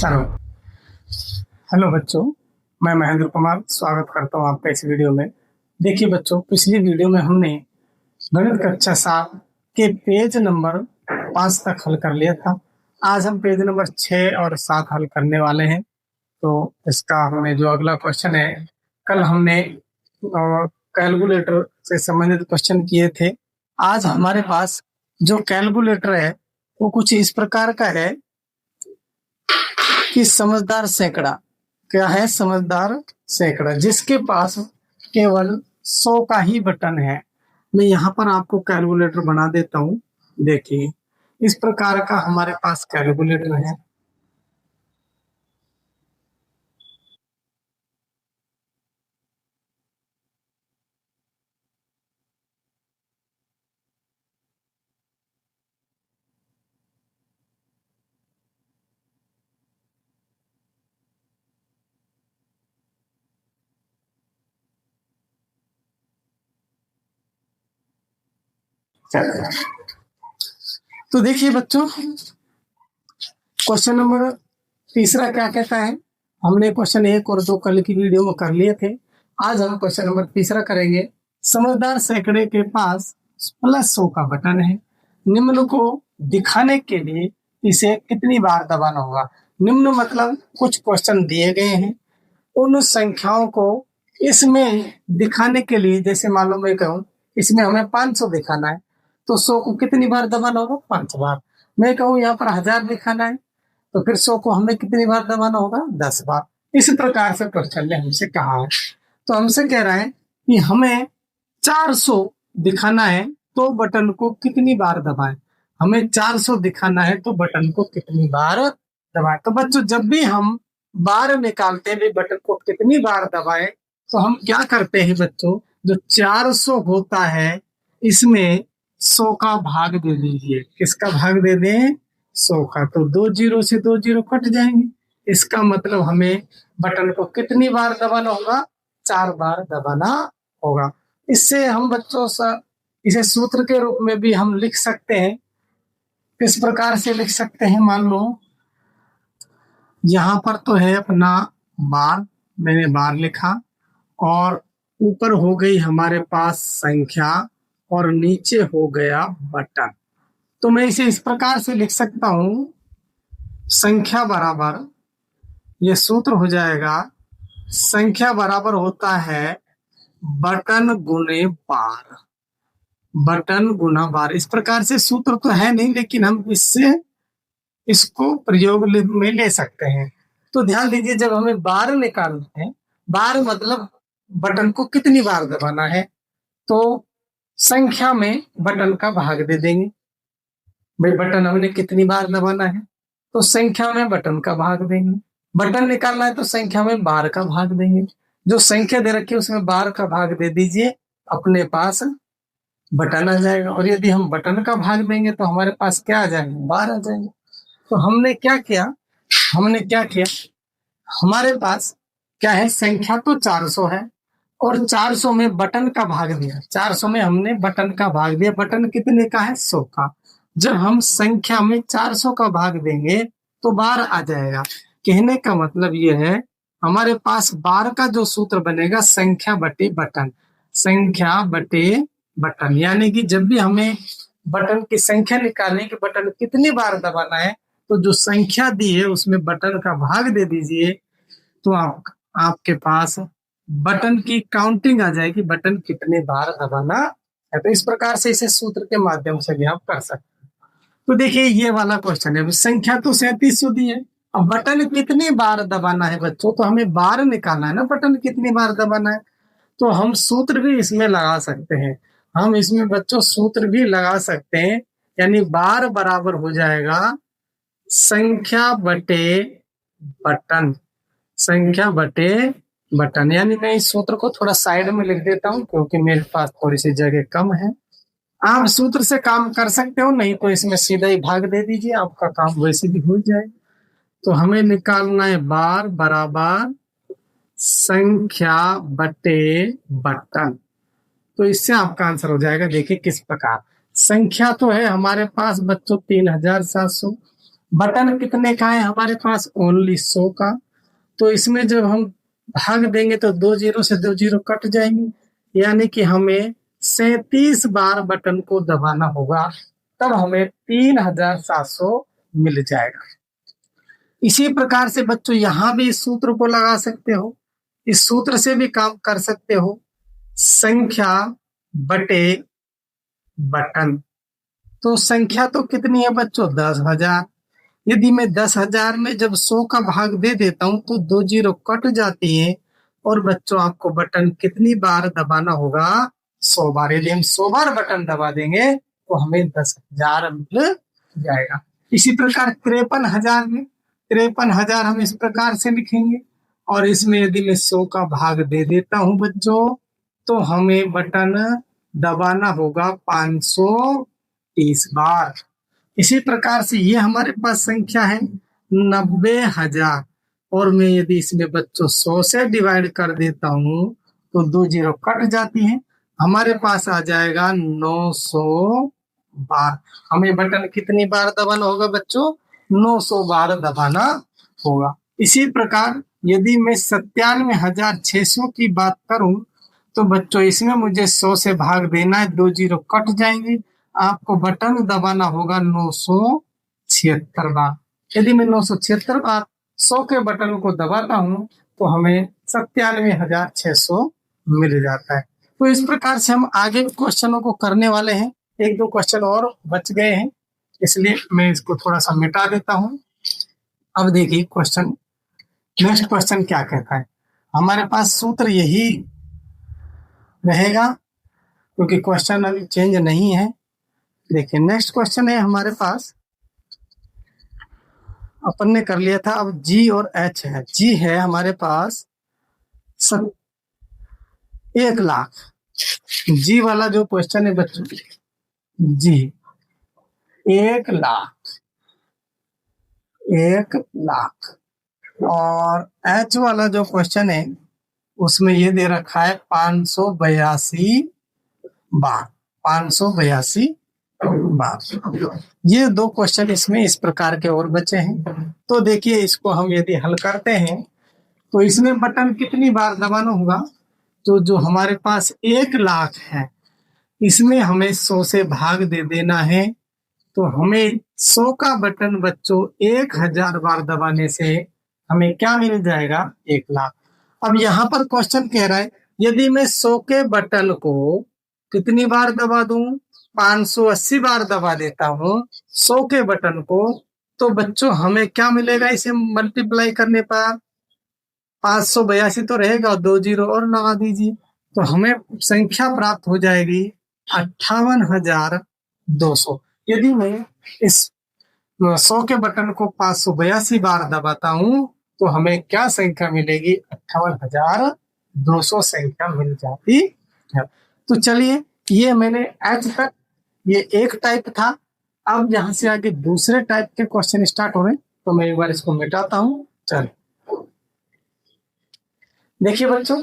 चलो, हेलो बच्चों, मैं महेंद्र कुमार स्वागत करता हूँ आपका इस वीडियो में। देखिए बच्चों, पिछली वीडियो में हमने गणित कक्षा 7 के पेज नंबर 5 तक हल कर लिया था। आज हम पेज नंबर 6 और 7 हल करने वाले हैं। तो इसका हमें जो अगला क्वेश्चन है, कल हमने कैलकुलेटर से संबंधित क्वेश्चन किए थे। आज हमारे पास जो कैलकुलेटर है वो कुछ इस प्रकार का है कि समझदार सैकड़ा। क्या है? समझदार सैकड़ा, जिसके पास केवल 100 का ही बटन है। मैं यहाँ पर आपको कैलकुलेटर बना देता हूँ। देखिए, इस प्रकार का हमारे पास कैलकुलेटर है। तो देखिए बच्चों, क्वेश्चन नंबर तीसरा क्या कहता है। हमने क्वेश्चन 1 और 2 कल की वीडियो में कर लिए थे। आज हम क्वेश्चन नंबर तीसरा करेंगे। समझदार सैकड़े के पास +100 का बटन है। निम्न को दिखाने के लिए इसे कितनी बार दबाना होगा। निम्न मतलब कुछ क्वेश्चन दिए गए हैं, उन संख्याओं को इसमें दिखाने के लिए, जैसे मान लो मैं कहूँ इसमें हमें 500 दिखाना है, तो 100 को कितनी बार दबाना होगा? 5 बार। मैं कहूँ यहाँ पर 1000 दिखाना है, तो फिर 100 को हमें कितनी बार दबाना होगा? 10 बार। इस प्रकार से क्वेश्चन ने हमसे कहा है। तो हमसे कह रहा है कि हमें 400 दिखाना है तो बटन को कितनी बार दबाएं। हमें 400 दिखाना है तो बटन को कितनी बार दबाएं। तो बच्चों, जब भी हम बार निकालते हैं बटन को कितनी बार दबाएं, तो हम क्या करते हैं बच्चों, जो 400 होता है इसमें 100 का भाग दे दीजिए। किसका भाग दे दें? 100 का। तो 2 जीरो से 2 जीरो कट जाएंगे। इसका मतलब हमें बटन को कितनी बार दबाना होगा? 4 बार दबाना होगा। इससे हम बच्चों इसे सूत्र के रूप में भी हम लिख सकते हैं। किस प्रकार से लिख सकते हैं? मान लो यहाँ पर तो है अपना बार, मैंने बार लिखा, और ऊपर हो गई हमारे पास संख्या और नीचे हो गया बटन। तो मैं इसे इस प्रकार से लिख सकता हूं, संख्या बराबर, ये सूत्र हो जाएगा, संख्या बराबर होता है बटन गुने बार। बटन गुना बार। इस प्रकार से सूत्र तो है नहीं, लेकिन हम इसको प्रयोग में ले सकते हैं। तो ध्यान दीजिए, जब हमें बार निकालते हैं, बार मतलब बटन को कितनी बार दबाना है, तो संख्या में बटन का भाग दे देंगे। भाई बटन हमने कितनी बार दबाना है, तो संख्या में बटन का भाग देंगे। बटन निकालना है तो संख्या में बार का भाग देंगे। जो संख्या दे रखी है उसमें बार का भाग दे दीजिए, अपने पास बटन आ जाएगा। और यदि हम बटन का भाग देंगे तो हमारे पास क्या आ जाएंगे? बार आ जाएंगे। तो हमने क्या किया, हमारे पास क्या है, संख्या तो 400 है और 400 में बटन का भाग दिया। 400 में हमने बटन का भाग दिया। बटन कितने का है? 100 का। जब हम संख्या में 400 का भाग देंगे तो बार आ जाएगा। कहने का मतलब ये है, हमारे पास बार का जो सूत्र बनेगा, संख्या बटे बटन। संख्या बटे बटन, यानी कि जब भी हमें बटन की संख्या निकालने की, बटन कितनी बार दबाना है, तो जो संख्या दी है उसमें बटन का भाग दे दीजिए, तो आपके पास बटन की काउंटिंग आ जाएगी, बटन कितने बार दबाना है। तो इस प्रकार से इसे सूत्र के माध्यम से भी आप कर सकते हैं। तो देखिए, ये वाला क्वेश्चन है, संख्या तो 3700 दी है। अब बटन कितनी बार दबाना है बच्चों, तो हमें बार निकालना है ना, बटन कितनी बार दबाना है। तो हम सूत्र भी इसमें लगा सकते हैं। हम इसमें बच्चों सूत्र भी लगा सकते हैं, यानी बार बराबर हो जाएगा संख्या बटे बटन। संख्या बटे बटन, यानी मैं इस सूत्र को थोड़ा साइड में लिख देता हूँ क्योंकि मेरे पास थोड़ी सी जगह कम है। आप सूत्र से काम कर सकते हो, नहीं तो इसमें सीधा ही भाग दे दीजिए, आपका काम वैसे भी हो जाए। तो हमें निकालना है बार बराबर संख्या बटे बटन। तो इससे आपका आंसर हो जाएगा। देखिए किस प्रकार, संख्या तो है हमारे पास बच्चों 3700, बटन कितने का है हमारे पास? ओनली 100 का। तो इसमें जब हम भाग देंगे तो 2 जीरो से 2 जीरो कट जाएंगे, यानी कि हमें 37 बार बटन को दबाना होगा, तब हमें 3700 मिल जाएगा। इसी प्रकार से बच्चों यहाँ भी इस सूत्र को लगा सकते हो, इस सूत्र से भी काम कर सकते हो। संख्या बटे बटन। तो संख्या तो कितनी है बच्चों? 10,000। यदि मैं 10,000 में जब 100 का भाग दे देता हूं तो 2 जीरो कट जाती है, और बच्चों आपको बटन कितनी बार दबाना होगा? 100 बार। यदि हम 100 बार बटन दबा देंगे तो हमें 10,000 मिल जाएगा। इसी प्रकार 53,000 में 53,000 हम इस प्रकार से लिखेंगे, और इसमें यदि मैं 100 का भाग दे देता हूं बच्चों, तो हमें बटन दबाना होगा 530 बार। इसी प्रकार से ये हमारे पास संख्या है 90,000, और मैं यदि इसमें बच्चों 100 से डिवाइड कर देता हूँ तो 2 जीरो कट जाती है, हमारे पास आ जाएगा 900 बार। हमें बटन कितनी बार दबाना होगा बच्चों? 900 बार दबाना होगा। इसी प्रकार यदि मैं 97,600 की बात करूं तो बच्चों इसमें मुझे 100 से भाग देना है, 2 जीरो कट जाएंगे, आपको बटन दबाना होगा 976 बार। यदि मैं 976 बार 100 के बटन को दबाता हूं तो हमें 97,600 मिल जाता है। तो इस प्रकार से हम आगे क्वेश्चनों को करने वाले हैं। एक दो क्वेश्चन और बच गए हैं, इसलिए मैं इसको थोड़ा सा मिटा देता हूं। अब देखिए क्वेश्चन, नेक्स्ट क्वेश्चन क्या कहता है। हमारे पास सूत्र यही रहेगा क्योंकि क्वेश्चन अभी चेंज नहीं है। देखिए नेक्स्ट क्वेश्चन है हमारे पास, अपन ने कर लिया था, अब जी और एच है। जी है हमारे पास 1,00,000। जी वाला जो क्वेश्चन है बच्चों, जी 1,00,000, 1,00,000। और एच वाला जो क्वेश्चन है उसमें ये दे रखा है 582 बार, 582 बार। ये दो क्वेश्चन इसमें इस प्रकार के और बचे हैं। तो देखिए इसको हम यदि हल करते हैं तो इसमें बटन कितनी बार दबाना होगा? तो जो हमारे पास 1,00,000 है इसमें हमें 100 से भाग दे देना है, तो हमें 100 का बटन बच्चों 1,000 बार दबाने से हमें क्या मिल जाएगा? 1,00,000। अब यहाँ पर क्वेश्चन कह रहा है यदि मैं 100 के बटन को कितनी बार दबा दूं? 580 बार दबा देता हूँ 100 के बटन को, तो बच्चों हमें क्या मिलेगा? इसे मल्टीप्लाई करने पर 582 तो रहेगा, 2 जीरो और लगा दीजिए, तो हमें संख्या प्राप्त हो जाएगी 58,200। यदि मैं इस 100 के बटन को 582 बार दबाता हूँ तो हमें क्या संख्या मिलेगी? 58,200 संख्या मिल जाती है। तो चलिए ये मैंने एच तक, ये एक टाइप था। अब यहाँ से आगे दूसरे टाइप के क्वेश्चन स्टार्ट हो रहे हैं, तो मैं एक बार इसको मिटाता हूँ। चलिए देखिए बच्चों,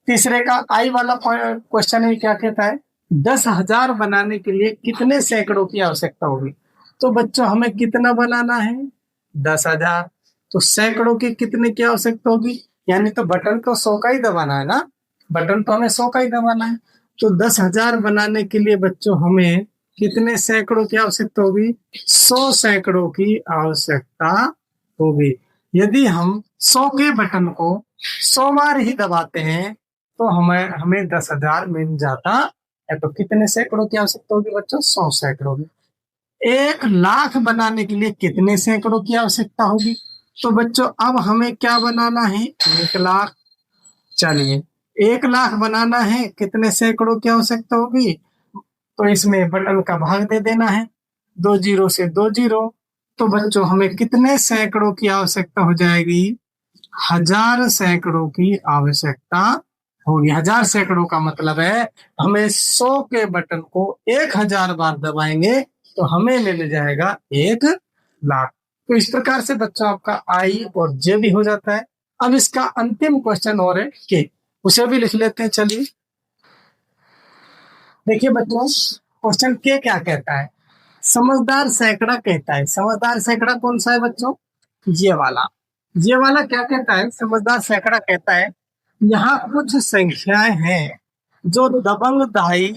तीसरे का आई वाला क्वेश्चन है, क्या कहता है 10,000 बनाने के लिए कितने सैकड़ों की आवश्यकता होगी? तो बच्चों हमें कितना बनाना है? 10,000। तो सैकड़ों की कितने की आवश्यकता होगी? यानी तो बटन को 100 का ही दबाना है ना, बटन तो हमें 100 का ही दबाना है। तो 10,000 बनाने के लिए बच्चों हमें कितने सैकड़ों की आवश्यकता होगी? 100 सैकड़ों की आवश्यकता होगी। यदि हम 100 के बटन को 100 बार ही दबाते हैं तो हमें 10,000 मिल जाता है। तो कितने सैकड़ों की आवश्यकता होगी बच्चों? 100 सैकड़ों की। 1,00,000 बनाने के लिए कितने सैकड़ों की आवश्यकता होगी? तो बच्चों अब हमें क्या बनाना है? 1,00,000। चलिए 1,00,000 बनाना है, कितने सैकड़ों की आवश्यकता होगी? तो इसमें बटन का भाग दे देना है, 2 जीरो से 2 जीरो। तो बच्चों हमें कितने सैकड़ों की आवश्यकता हो जाएगी? 1,000 सैकड़ों की आवश्यकता होगी। 1,000 सैकड़ों का मतलब है हमें 100 के बटन को 1,000 बार दबाएंगे तो हमें मिल जाएगा 1,00,000। तो इस प्रकार से बच्चों आपका आई और जे भी हो जाता है। अब इसका अंतिम क्वेश्चन और है के, उसे भी लिख लेते हैं। चलिए देखिए बच्चों क्वेश्चन के क्या कहता है, समझदार सैकड़ा कहता है, समझदार सैकड़ा कौन सा है बच्चों? ये वाला। ये वाला क्या कहता है? समझदार सैकड़ा कहता है यहाँ कुछ संख्याएं हैं जो दबंग दाई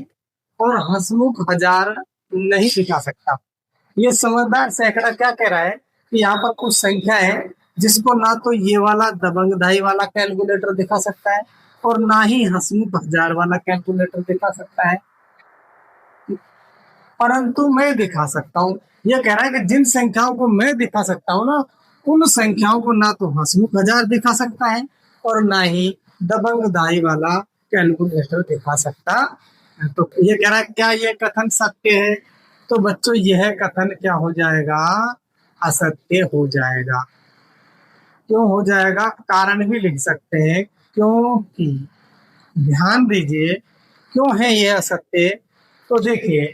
और हंसमुख हजार नहीं दिखा सकता। ये समझदार सैकड़ा क्या कह रहा है कि यहाँ पर कुछ संख्या है जिसको ना तो ये वाला दबंगदाई वाला कैलकुलेटर दिखा सकता है और ना ही हंसमुख हजार वाला कैलकुलेटर दिखा सकता है, परंतु मैं दिखा सकता हूँ। यह कह रहा है कि जिन संख्याओं को मैं दिखा सकता हूँ ना, उन संख्याओं को ना तो हंसमुख हजार दिखा सकता है और ना ही दबंगदाई वाला कैलकुलेटर दिखा सकता है। तो ये कह रहा है क्या ये कथन सत्य है? तो बच्चों यह कथन क्या हो जाएगा? असत्य हो जाएगा। क्यों हो जाएगा? कारण भी लिख सकते हैं, क्योंकि ध्यान दीजिए क्यों है यह असत्य। तो देखिए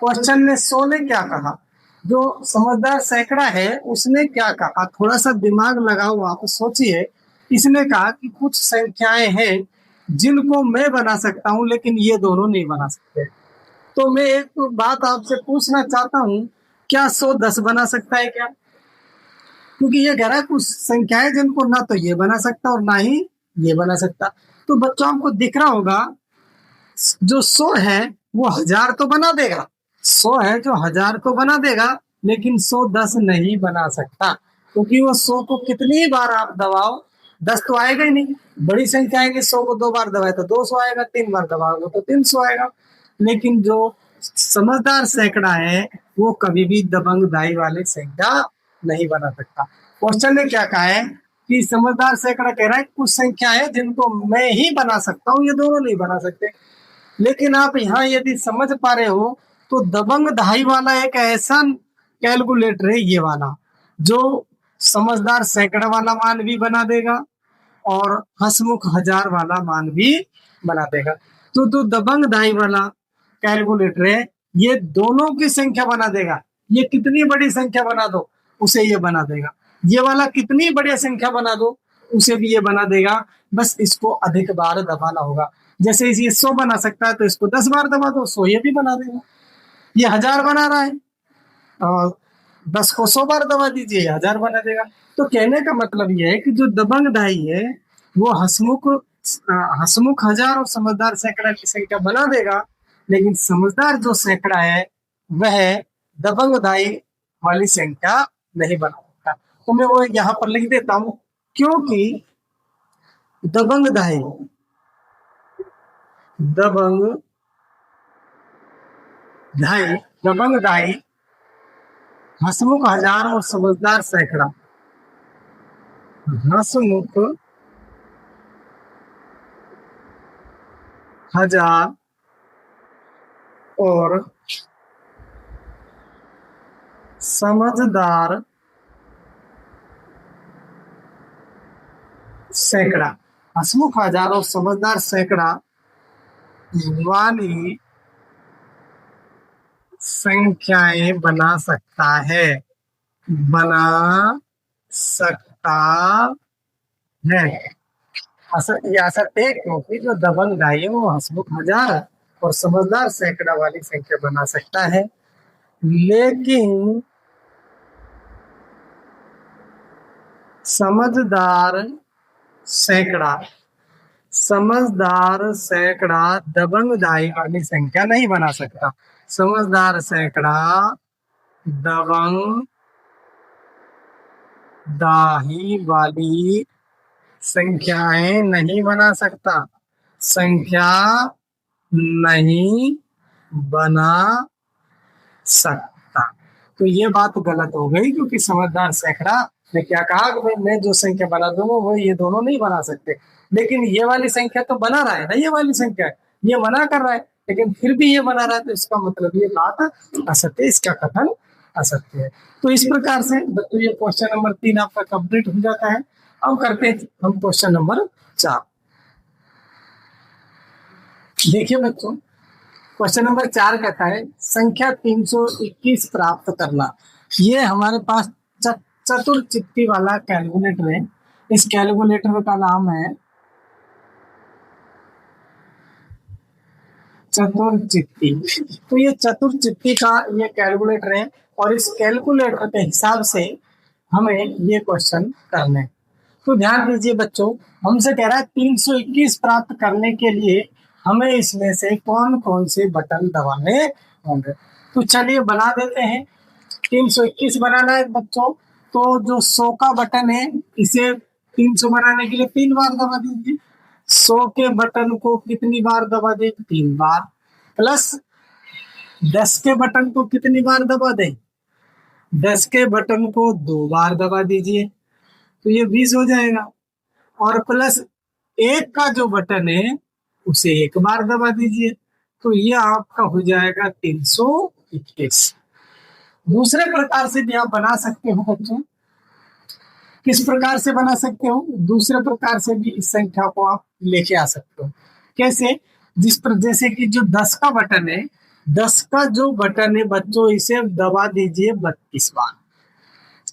क्वेश्चन में 100 ने क्या कहा, जो समझदार सैकड़ा है उसने क्या कहा, थोड़ा सा दिमाग लगाओ आप सोचिए। इसने कहा कि कुछ संख्याएं हैं जिनको मैं बना सकता हूं लेकिन ये दोनों नहीं बना सकते। तो मैं एक बात आपसे पूछना चाहता हूं, क्या 100 10 बना सकता है क्या? क्योंकि ये कह रहा है कुछ संख्याएं जिनको ना तो ये बना सकता और ना ही ये बना सकता। तो बच्चों आपको दिख रहा होगा जो 100 है वो हजार तो बना देगा, 100 है जो हजार तो बना देगा, लेकिन 100 10 नहीं बना सकता, क्योंकि वो 100 को कितनी बार आप दबाओ 10 तो आएगा ही नहीं। बड़ी संख्या आएगी, 100 को 2 बार दबाए तो 200 आएगा, 3 बार दबाओगे तो 300 आएगा। लेकिन जो समझदार सैकड़ा है वो कभी भी दबंग दाई वाली संख्या नहीं बना सकता। क्वेश्चन ने क्या कहा है कि समझदार सैकड़ा कह रहा है कुछ संख्या है जिनको मैं ही बना सकता हूँ, ये दोनों नहीं बना सकते। लेकिन आप यहाँ यदि समझ पा रहे हो तो दबंग दहाई वाला एक ऐसा कैलकुलेटर है ये वाला जो समझदार सैकड़ा वाला मान भी बना देगा और हंसमुख हजार वाला मान भी बना देगा। तो दबंग दहाई वाला कैलकुलेटर है ये दोनों की संख्या बना देगा। ये कितनी बड़ी संख्या बना दो उसे ये बना देगा, ये वाला कितनी बड़ी संख्या बना दो उसे भी ये बना देगा। बस इसको अधिक बार दबाना होगा। जैसे ये 100 बना सकता है तो इसको 10 बार दबा दो 100 ये भी बना देगा। ये हजार बना रहा है और 10 को 100 बार दबा दीजिए हजार बना देगा। तो कहने का मतलब ये है कि जो दबंग दाई है वो हंसमुख हजार और समझदार सैकड़ा की संख्या बना देगा, लेकिन समझदार जो सैकड़ा है वह दबंग दाई वाली संख्या नहीं बना सकता। तो मैं वो यहाँ पर लिख देता हूं, क्योंकि दबंग दाई दबंग ढाई दबंग ढाई हंसमुख हजार और समझदार सैकड़ा। हंसमुख हजार और समझदार सैकड़ा, हंसमुख हजार और समझदार सैकड़ा वाली संख्याएं बना सकता है, बना सकता है। ये असत्य है क्योंकि जो दबंग ढाई है वो हंसमुख हजार और समझदार सैकड़ा वाली संख्या बना सकता है, लेकिन समझदार सैकड़ा दबंग दाई वाली संख्या नहीं बना सकता। समझदार सैकड़ा दबंग दाही वाली संख्याएं नहीं बना सकता, संख्या नहीं बना सकता। तो ये बात गलत हो गई, क्योंकि समझदार सैकड़ा ने क्या कहा कि भाई मैं जो संख्या बना दूंगा वो ये दोनों नहीं बना सकते, लेकिन ये वाली संख्या तो बना रहा है ना, ये वाली संख्या ये मना कर रहा है, लेकिन फिर भी ये बना रहा है, तो इसका मतलब ये बात असत्य, इसका कथन असत्य है। तो इस प्रकार से बच्चों ये क्वेश्चन नंबर 3 आपका कंप्लीट हो जाता है। अब करते हैं हम क्वेश्चन नंबर 4। देखिए बच्चों क्वेश्चन नंबर 4 कहता है संख्या 321 प्राप्त करना। ये हमारे पास चतुर्चित्ती वाला कैलकुलेटर है। इस कैलकुलेटर का नाम है चतुर्चित्ती। तो ये चतुर्चित्ती का ये कैलकुलेटर है और इस कैलकुलेटर के हिसाब से हमें ये क्वेश्चन करने हैं। तो ध्यान दीजिए बच्चों, हमसे कह रहा है 321 प्राप्त करने के लिए हमें इसमें से कौन कौन से बटन दबाने होंगे। तो चलिए बना देते हैं। 321 बनाना है बच्चों, तो जो 100 का बटन है इसे 300 बनाने के लिए 3 बार दबा दीजिए। 100 के बटन को कितनी बार दबा दें? 3 बार। प्लस 10 के बटन को कितनी बार दबा दें? 10 के बटन को 2 बार दबा दीजिए, तो ये 20 हो जाएगा। और प्लस 1 का जो बटन है उसे 1 बार दबा दीजिए, तो ये आपका हो जाएगा 321। दूसरे प्रकार से भी आप बना सकते हो बच्चों। किस प्रकार से बना सकते हो? दूसरे प्रकार से भी इस संख्या को आप लेके आ सकते हो। कैसे? जैसे कि जो 10 का बटन है, 10 का जो बटन है बच्चों इसे दबा दीजिए 32 बार।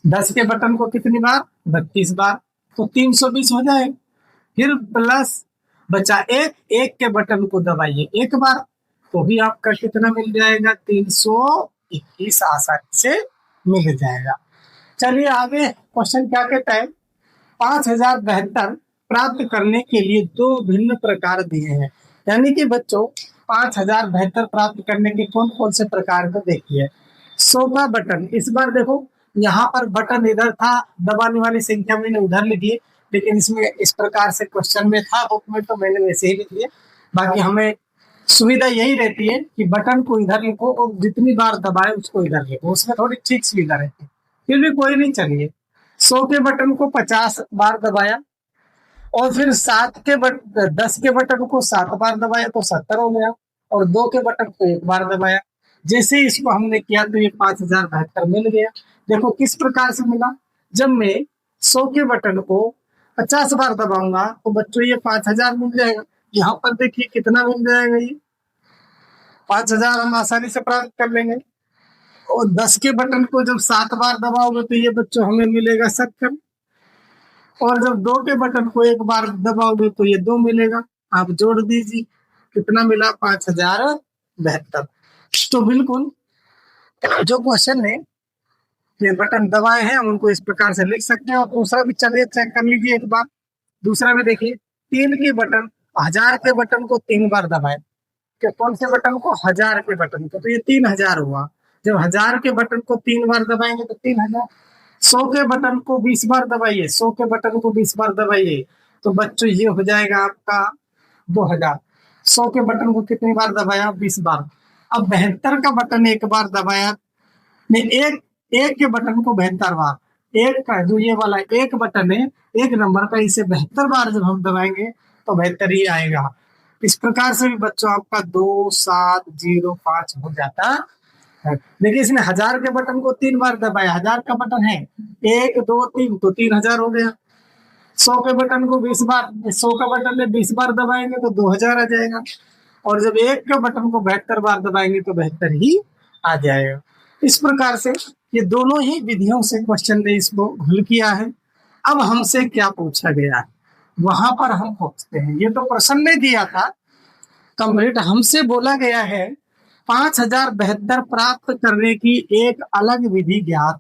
10 के बटन को कितनी बार? 32 बार, तो 320 हो जाए। फिर प्लस बचा एक के बटन को दबाइए 1 बार, तो भी आपका कितना मिल जाएगा? 321 आसानी से मिल जाएगा। चलिए आगे क्वेश्चन क्या कहता है? 5072 प्राप्त करने के लिए 2 भिन्न प्रकार दिए हैं। यानी कि बच्चों 5072 प्राप्त करने के कौन कौन से प्रकार को देखिए। 100 का बटन, इस बार देखो यहाँ पर बटन इधर था, दबाने वाली संख्या मैंने उधर लिखी है, लेकिन इसमें इस प्रकार से क्वेश्चन में था, बुक में तो मैंने वैसे ही लिख दिया। बाकी हमें सुविधा यही रहती है कि बटन को इधर लिखो और जितनी बार दबाए उसको इधर लिखो, उसमें थोड़ी ठीक सुविधा रहती है। फिर भी कोई नहीं, चलिए 100 के बटन को 50 बार दबाया और फिर 10 के बटन को 7 बार दबाया तो 70 हो गया, और 2 के बटन को 1 बार दबाया। जैसे ही इसको हमने किया तो ये 5072 मिल गया। देखो किस प्रकार से मिला। जब मैं 100 के बटन को 50 बार दबाऊंगा तो बच्चों ये 5000 मिल जाएगा। यहाँ पर देखिए कितना मिल जाएगा, ये 5000 हम आसानी से प्राप्त कर लेंगे। और 10 के बटन को जब 7 बार दबाओगे तो ये बच्चों हमें मिलेगा 70, और जब 2 के बटन को 1 बार दबाओगे तो ये 2 मिलेगा। आप जोड़ दीजिए, कितना मिला? 5072। तो बिल्कुल जो क्वेश्चन है ये बटन दबाए हैं हम उनको इस प्रकार से लिख सकते हैं। और दूसरा भी चलिए चेक कर लीजिए एक बार। दूसरा में देखिए 3 के बटन, 1000 के बटन को 3 बार दबाए। कौन से बटन को? 1000 के बटन को, तो ये 3000 हुआ। जब 1000 के बटन को 3 बार दबाएंगे तो 3000। 100 के बटन को 20 बार दबाइए, 100 के बटन को 20 बार दबाइए, तो बच्चों ये हो जाएगा आपका 2000। 100 के बटन को कितनी बार दबाया? 20 बार। अब 72 का बटन 1 बार दबाया, नहीं एक के बटन को 72 बार। एक का जो ये वाला एक बटन है, एक नंबर का, इसे 72 बार जब हम दबाएंगे तो 72 ही आएगा। इस प्रकार से भी बच्चों आपका 2705 हो जाता है। देखिए इसने 1000 के बटन को 3 बार दबाया, 1000 का बटन है 1 2 3, तो 3000 हो गया। 100 के बटन को 20 बार, 100 का बटन में 20 बार दबाएंगे तो 2000 आ जाएगा। और जब एक के बटन को 72 बार दबाएंगे तो 72 ही आ जाएगा। इस प्रकार से ये दोनों ही विधियों से क्वेश्चन ने इसको हल किया है। अब हमसे क्या पूछा गया है वहां पर हम पूछते हैं। ये तो प्रश्न ने दिया था कंप्लीट, हमसे बोला गया है 5072 प्राप्त करने की एक अलग विधि ज्ञात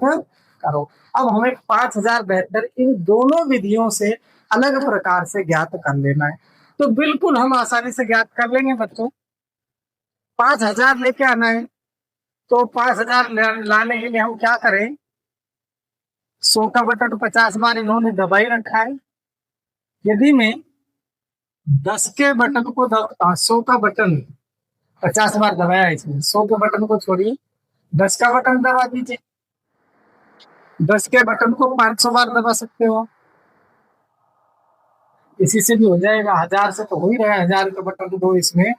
करो। अब हमें 5072 इन दोनों विधियों से अलग प्रकार से ज्ञात कर लेना है। तो बिल्कुल हम आसानी से ज्ञात कर लेंगे बच्चों। 5000 लेके आना है, तो 5000 लाने के लिए हम क्या करें? 100 का बटन 50 बार इन्होंने दबा ही रखा है। यदि मैं 10 के बटन को 100 का बटन 50 बार दबाया इसमें, 100 के बटन को छोड़िए, 10 का बटन दबा दीजिए। 10 के बटन को 500 बार दबा सकते हो, इसी से भी हो जाएगा। 1000 से तो हो ही रहा है, 1000 के बटन दो इसमें।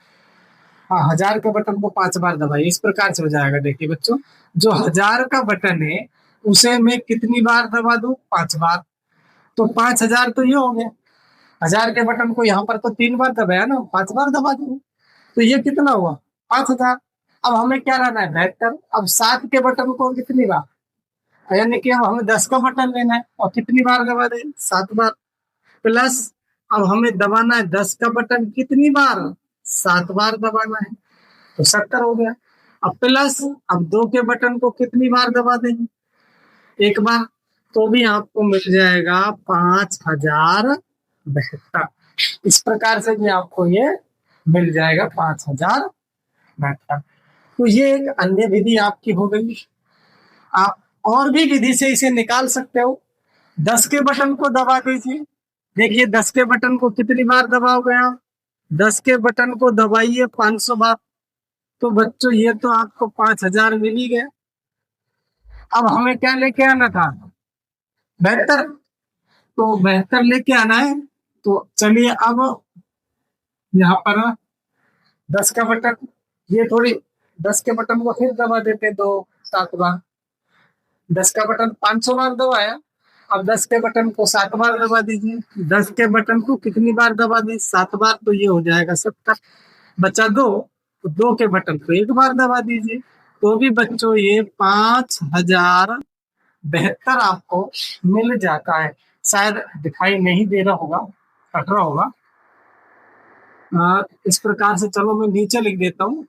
हाँ, 1000 के बटन को 5 बार दबाइए, इस प्रकार से हो जाएगा। देखिए बच्चों, जो 1000 का बटन है उसे मैं कितनी बार दबा दूं? 5 बार, तो 5000 तो ये हो गया। 1000 के बटन को यहाँ पर तो 3 बार दबाया ना, 5 बार दबा दूं तो ये कितना हुआ? 5000। अब हमें क्या लाना है? 72। अब 7 के बटन को कितनी बार, यानी कि अब हमें 10 का बटन लेना है और कितनी बार दबा दें? 7 बार। प्लस अब हमें दबाना है 10 का बटन कितनी बार? 7 बार दबाना है। तो 70 हो गया। अब प्लस, अब 2 के बटन को कितनी बार दबा देंगे, एक बार, तो भी आपको मिल जाएगा 5072। इस प्रकार से भी आपको ये मिल जाएगा 5072। तो ये एक अन्य विधि आपकी हो गई। आप और भी विधि से इसे निकाल सकते हो। 10 के बटन को दबा दीजिए। देखिए 10 के बटन को कितनी बार दबाओगे आप, 10 के बटन को दबाइए 500 बार। तो बच्चों ये तो आपको 5000 मिल ही गया। अब हमें क्या लेके आना था, 72। तो 72 लेके आना है। तो चलिए अब यहाँ पर 10 का बटन, ये थोड़ी 10 के बटन को फिर दबा देते 7 बार। 10 का बटन 500 बार दबाया, अब 10 के बटन को 7 बार दबा दीजिए। 10 के बटन को कितनी बार दबा दी, 7 बार, तो ये हो जाएगा 70। बचा 2, तो 2 के बटन को 1 बार दबा दीजिए। तो भी बच्चों ये 5072 आपको मिल जाता है। शायद दिखाई नहीं दे रहा होगा, कट रहा होगा। इस प्रकार से, चलो मैं नीचे लिख देता हूँ।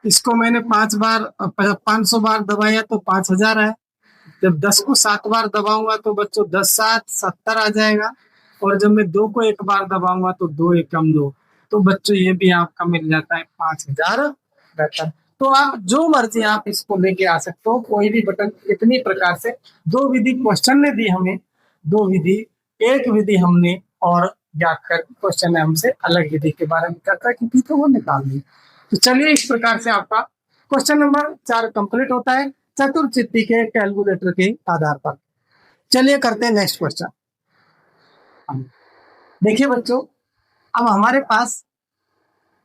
इसको मैंने 500 बार दबाया तो 5000 है। जब 10 को 7 बार दबाऊंगा तो बच्चों 10 7 70 आ जाएगा। और जब मैं 2 को 1 बार दबाऊंगा तो 2 एकम 2, तो बच्चों ये भी आपका मिल जाता है 5072। तो आप जो मर्जी आप इसको लेके आ सकते हो, कोई भी बटन। इतनी प्रकार से 2 विधि क्वेश्चन ने दी हमें, 2 विधि, एक विधि हमने और याद कर क्वेश्चन ने हमसे अलग विधि के बारे में करता है कि तो वो निकाल दी। तो चलिए इस प्रकार से आपका क्वेश्चन नंबर 4 कंप्लीट होता है चतुर्चित्ती के कैलकुलेटर के आधार पर। चलिए करते हैं नेक्स्ट क्वेश्चन। देखिए बच्चों, अब हमारे पास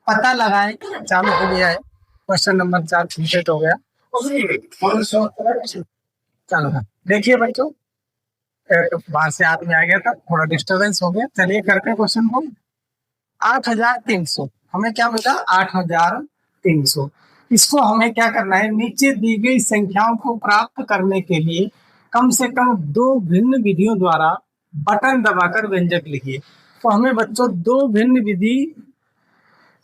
पता लगाए चालू हो गया है। क्वेश्चन नंबर 4 कंप्लीट हो गया। चलो देखिए बच्चों, बाहर से आदमी आ गया था, थोड़ा डिस्टरबेंस हो गया। चलिए करते हैं क्वेश्चन को। 8300 हमें क्या मिला, 8300। इसको हमें क्या करना है, नीचे दी गई संख्याओं को प्राप्त करने के लिए कम से कम 2 भिन्न विधियों द्वारा बटन दबाकर व्यंजक लिखिए। तो हमें बच्चों 2 भिन्न विधि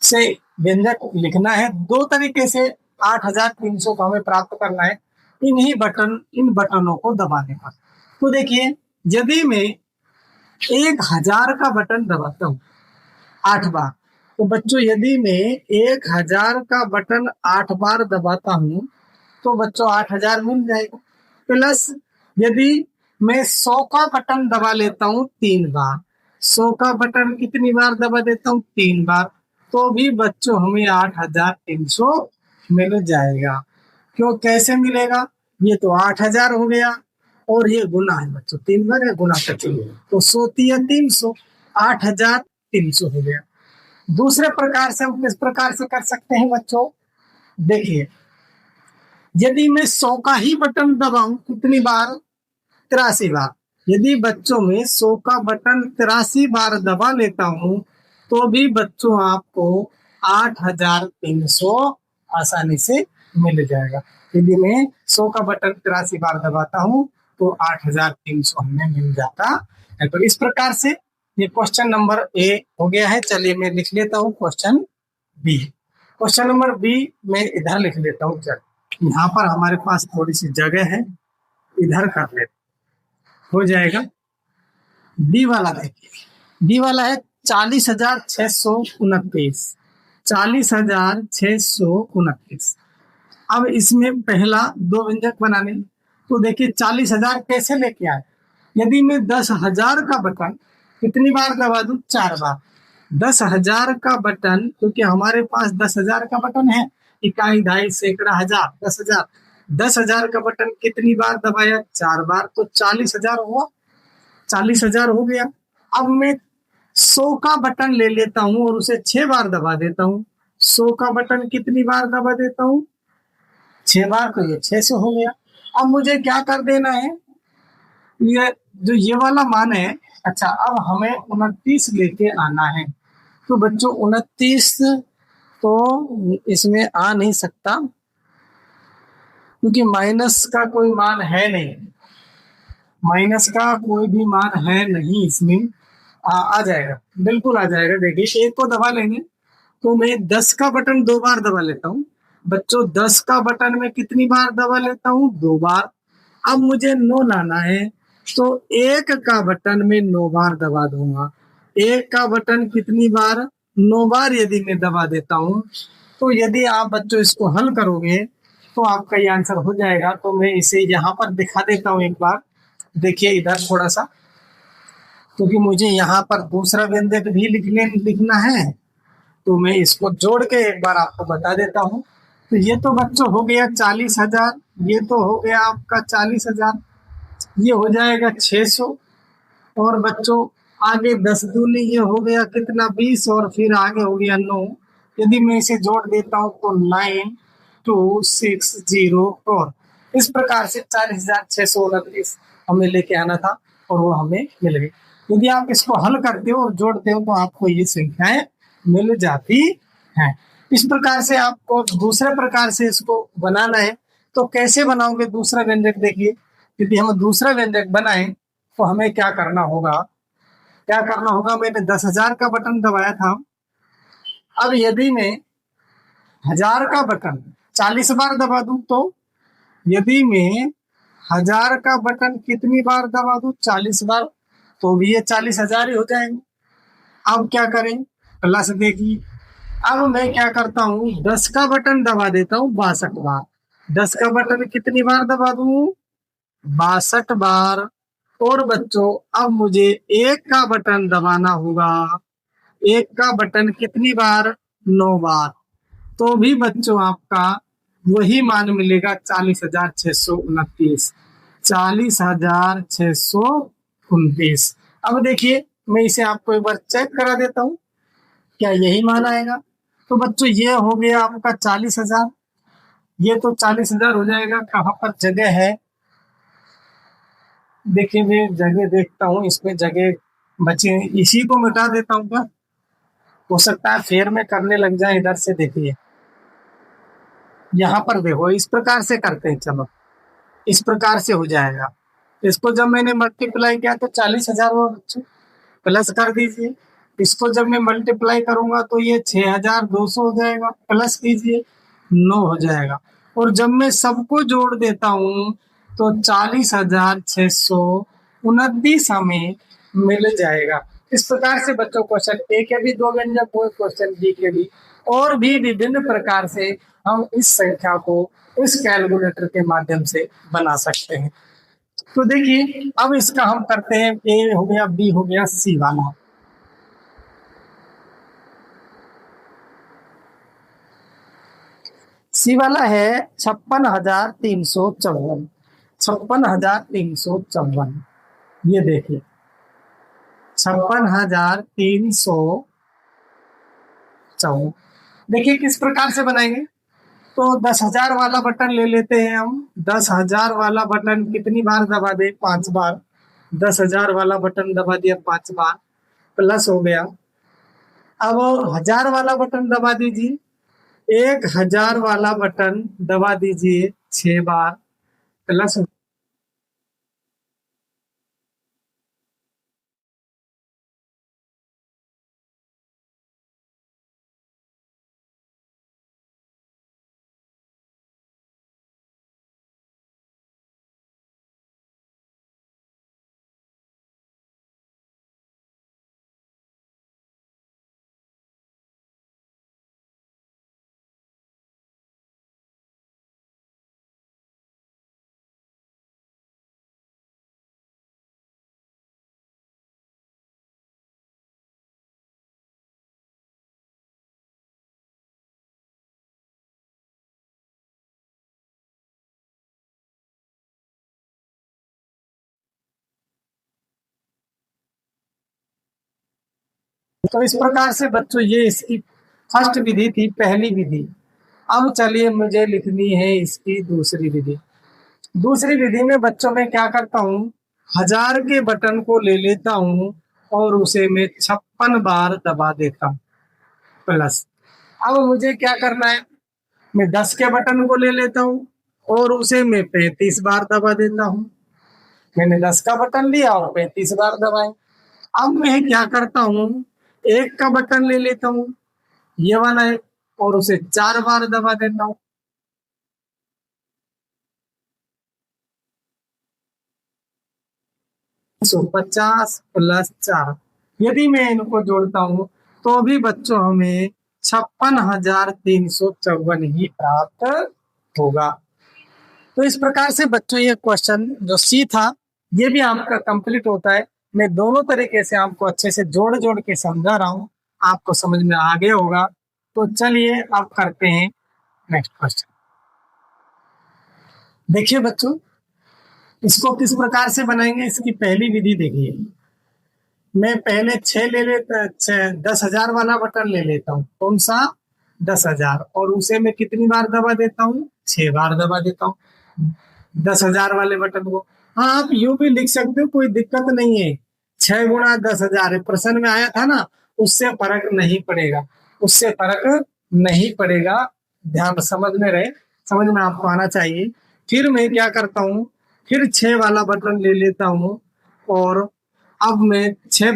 से व्यंजक लिखना है। 2 तरीके से 8300 को हमें प्राप्त करना है, इन बटनों को दबाने का। तो देखिए, यदि मैं 1000 का बटन दबाता हूँ 8 बार, तो बच्चों यदि मैं 1000 का बटन 8 बार दबाता हूँ तो बच्चों 8000 मिल जाएगा। प्लस यदि मैं 100 का बटन दबा लेता हूँ 3 बार, 100 का बटन कितनी बार दबा देता हूँ, 3 बार, तो भी बच्चों हमें 8300 मिल जाएगा। क्यों, कैसे मिलेगा, ये तो 8000 हो गया और ये गुना है बच्चों, 3 बार है गुना करते, तो 100 300, 8300 हो गया। दूसरे प्रकार से हम किस प्रकार से कर सकते हैं बच्चों, देखिए, यदि मैं 100 का ही बटन दबाऊं कितनी बार, 83 बार, यदि बच्चों में 100 का बटन 83 बार दबा लेता हूं तो भी बच्चों आपको 8300 आसानी से मिल जाएगा। यदि मैं 100 का बटन 83 बार दबाता हूं तो 8300 हमें मिल जाता है। तो इस प्रकार से ये क्वेश्चन नंबर ए हो गया है। चलिए मैं लिख लेता हूँ question B. Question number B मैं इधर लिख लेता हूँ, यहाँ पर हमारे पास थोड़ी सी जगह है, इधर कर लेते हो जाएगा। बी वाला देखिए, बी वाला है 40,629, 40,629। अब इसमें पहला 2 व्यंजक बनाने, तो देखिए 40,000 कैसे लेके आए, यदि मैं 10,000 का बटन कितनी बार दबा दूं, 4 बार। 10,000 का बटन, क्योंकि हमारे पास 10,000 का बटन है, इकाई, ढाई, सैकड़ा, हजार, 10,000। 10,000 का बटन कितनी बार दबाया, 4 बार, तो 40,000 हुआ, 40,000 हो गया। अब मैं 100 का बटन ले लेता हूँ और उसे 6 बार दबा देता हूँ। 100 का बटन कितनी बार दबा देता हूँ, 6 बार, तो ये 600 हो गया। अब मुझे क्या कर देना है, ये जो ये वाला मान है, अच्छा अब हमें 29 लेके आना है। तो बच्चों 29 तो इसमें आ नहीं सकता, क्योंकि माइनस का कोई मान है नहीं, माइनस का कोई भी मान है नहीं इसमें। आ जाएगा, बिल्कुल आ जाएगा। देखिए 1 को दबा लेंगे तो मैं 10 का बटन 2 बार दबा लेता हूँ। बच्चों 10 का बटन मैं कितनी बार दबा लेता हूँ? 2 बार। अब मुझे 9 लाना है, तो 1 का बटन मैं 9 बार दबा दूंगा। 1 का बटन कितनी बार? 9 बार यदि मैं दबा देता हूँ, तो यदि आप बच्चों इसको हल करोगे तो आपका ये आंसर हो जाएगा। तो मैं इसे यहाँ पर दिखा देता हूँ एक बार। देखिए इधर थोड़ा सा, क्योंकि मुझे यहाँ पर दूसरा व्यंजक भी लिखना है, तो मैं इसको जोड़ के एक बार आपको बता देता हूँ। तो ये तो बच्चों हो गया 40,000, ये तो हो गया आपका 40,000, ये हो जाएगा 600। और बच्चों आगे 10 दूनी ये हो गया कितना? 20, और फिर आगे हो गया 9। यदि मैं इसे जोड़ देता हूँ तो 92604। इस प्रकार से 40,629 हमें लेके आना था और वो हमें मिल गई। यदि आप इसको हल करते हो और जोड़ते हो तो आपको ये संख्याएं मिल जाती हैं। इस प्रकार से आपको दूसरे प्रकार से इसको बनाना है। तो कैसे बनाओगे दूसरा व्यंजक? देखिए, यदि हम दूसरा व्यंजक बनाएं तो हमें क्या करना होगा? मैंने 10,000 का बटन दबाया था। अब यदि मैं 1,000 का बटन 40 बार दबा दूं, तो यदि मैं 1,000 का बटन कितनी बार दबा दूं? 40 बार, तो भी ये 40,000 ही हो जाएंगे। अब क्या करें? प्लस देखिए, अब मैं क्या करता हूँ, 10 का बटन दबा देता हूँ 62 बार। 10 का बटन कितनी बार दबा दूं? 62 बार। और बच्चों अब मुझे 1 का बटन दबाना होगा। 1 का बटन कितनी बार? 9 बार। तो भी बच्चों आपका वही मान मिलेगा, 40,629। 40,629। अब देखिए, मैं इसे आपको एक बार चेक करा देता हूँ, क्या यही मान आएगा? तो बच्चों ये हो गया आपका 40,000। ये तो 40,000 हो जाएगा। कहाँ पर जगह है? देखिए मैं जगह देखता हूँ, इसमें जगह बची है, इसी को मिटा देता हूँ। क्या हो सकता है फेर में करने लग जाए इधर से? देखिए यहाँ पर देखो, इस प्रकार से करते हैं। चलो इस प्रकार से हो जाएगा। इसको जब मैंने मल्टीप्लाई किया तो 40,000 हुआ बच्चों, प्लस कर दीजिए। इसको जब मैं मल्टीप्लाई करूंगा तो ये 6,200 हो जाएगा, प्लस कीजिए, 9 हो जाएगा। और जब मैं सबको जोड़ देता हूँ तो 40,629 हमें मिल जाएगा। इस प्रकार से बच्चों क्वेश्चन ए के भी 2 व्यंजक हुए, क्वेश्चन बी के भी, और भी विभिन्न प्रकार से हम इस संख्या को इस कैलकुलेटर के माध्यम से बना सकते हैं। तो देखिए अब इसका हम करते हैं, ए हो गया, बी हो गया, सी वाला। सी वाला है 56,354। 56,354। ये देखिए 56,354। देखिए किस प्रकार से बनाएंगे। तो 10,000 वाला बटन ले लेते हैं हम। 10,000 वाला बटन कितनी बार दबा दे? 5 बार। 10,000 वाला बटन दबा दिया 5 बार, प्लस हो गया। अब 1,000 वाला बटन दबा दीजिए। 1,000 वाला बटन दबा दीजिए 6 बार, प्लस। तो इस प्रकार से बच्चों ये इसकी फर्स्ट विधि थी, पहली विधि। अब चलिए मुझे लिखनी है इसकी दूसरी विधि। दूसरी विधि में बच्चों में क्या करता हूँ, 1,000 के बटन को ले लेता हूँ और उसे मैं 56 बार दबा देता हूँ, प्लस। अब मुझे क्या करना है, मैं 10 के बटन को ले लेता हूँ और उसे मैं 35 बार दबा देता हूँ। मैंने 10 का बटन लिया और 35 बार दबाए। अब मैं क्या करता हूँ, 1 का बटन ले लेता हूँ ये वाला है और उसे 4 बार दबा देता हूं। 150 प्लस 4, यदि मैं इनको जोड़ता हूँ तो भी बच्चों हमें 56,354 ही प्राप्त होगा। तो इस प्रकार से बच्चों ये क्वेश्चन जो सी था ये भी आपका कंप्लीट होता है। मैं दोनों तरीके से आपको अच्छे से जोड़ जोड़ के समझा रहा हूँ, आपको समझ में आ गया होगा। तो चलिए अब करते हैं नेक्स्ट क्वेश्चन। देखिए बच्चों, इसको किस प्रकार से बनाएंगे, इसकी पहली विधि देखिए। मैं पहले 6 ले लेता, 10,000 वाला बटन ले लेता हूँ। कौन सा? 10,000, और उसे मैं कितनी बार दबा देता हूँ? 6 बार दबा देता हूँ 10,000 वाले बटन को। हाँ, आप यूं भी लिख सकते हो, कोई दिक्कत नहीं है। 6 गुणा 10,000 प्रश्न में आया था ना, उससे फर्क नहीं पड़ेगा, उससे फर्क नहीं पड़ेगा। ध्यान समझ में रहे, समझ में आपको आना चाहिए। फिर मैं क्या करता हूँ, फिर 6 वाला बटन ले लेता हूँ और अब मैं 6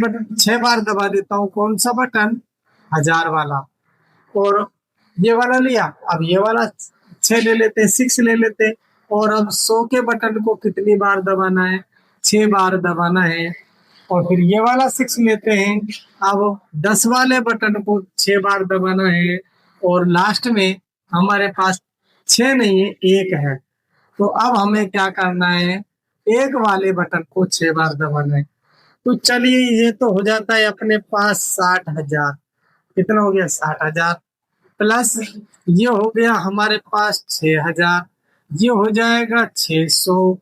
बार दबा देता हूँ। कौन सा बटन? 1,000 वाला। और ये वाला लिया, अब ये वाला 6 ले लेते, 6 ले लेते। और अब 100 के बटन को कितनी बार दबाना है? 6 बार दबाना है। और फिर ये वाला 6 लेते हैं, अब 10 वाले बटन को 6 बार दबाना है। और लास्ट में हमारे पास 6 नहीं है, 1 है। तो अब हमें क्या करना है? 1 वाले बटन को 6 बार दबाना है। तो चलिए, ये तो हो जाता है अपने पास 60,000। कितना हो गया? 60,000 प्लस ये हो गया हमारे पास 6,000। ये हो जाएगा 600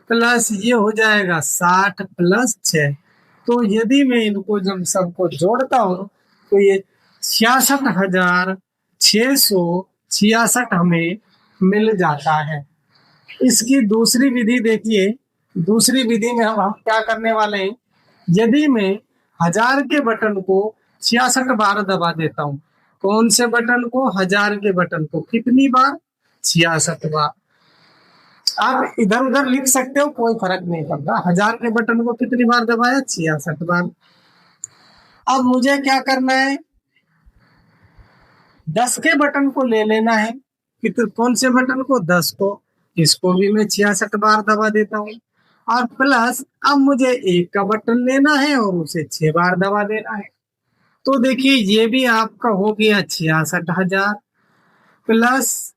प्लस ये हो जाएगा 60 प्लस 6। तो यदि मैं इनको जब सबको जोड़ता हूँ तो ये 66,666 हमें मिल जाता है। इसकी दूसरी विधि देखिए। दूसरी विधि में हम क्या करने वाले हैं, यदि मैं 1,000 के बटन को 66 बार दबा देता हूँ। कौन से बटन को? 1,000 के बटन को कितनी बार? 66 बार। आप इधर उधर लिख सकते हो, कोई फर्क नहीं पड़ता। 1,000 के बटन को कितनी बार दबाया? 66 बार। अब मुझे क्या करना है, 10 के बटन को ले लेना है। कौन से बटन को? 10 को। इसको भी मैं 66 बार दबा देता हूँ। और प्लस अब मुझे 1 का बटन लेना है और उसे 6 बार दबा देना है। तो देखिए, ये भी आपका हो गया 66,000 प्लस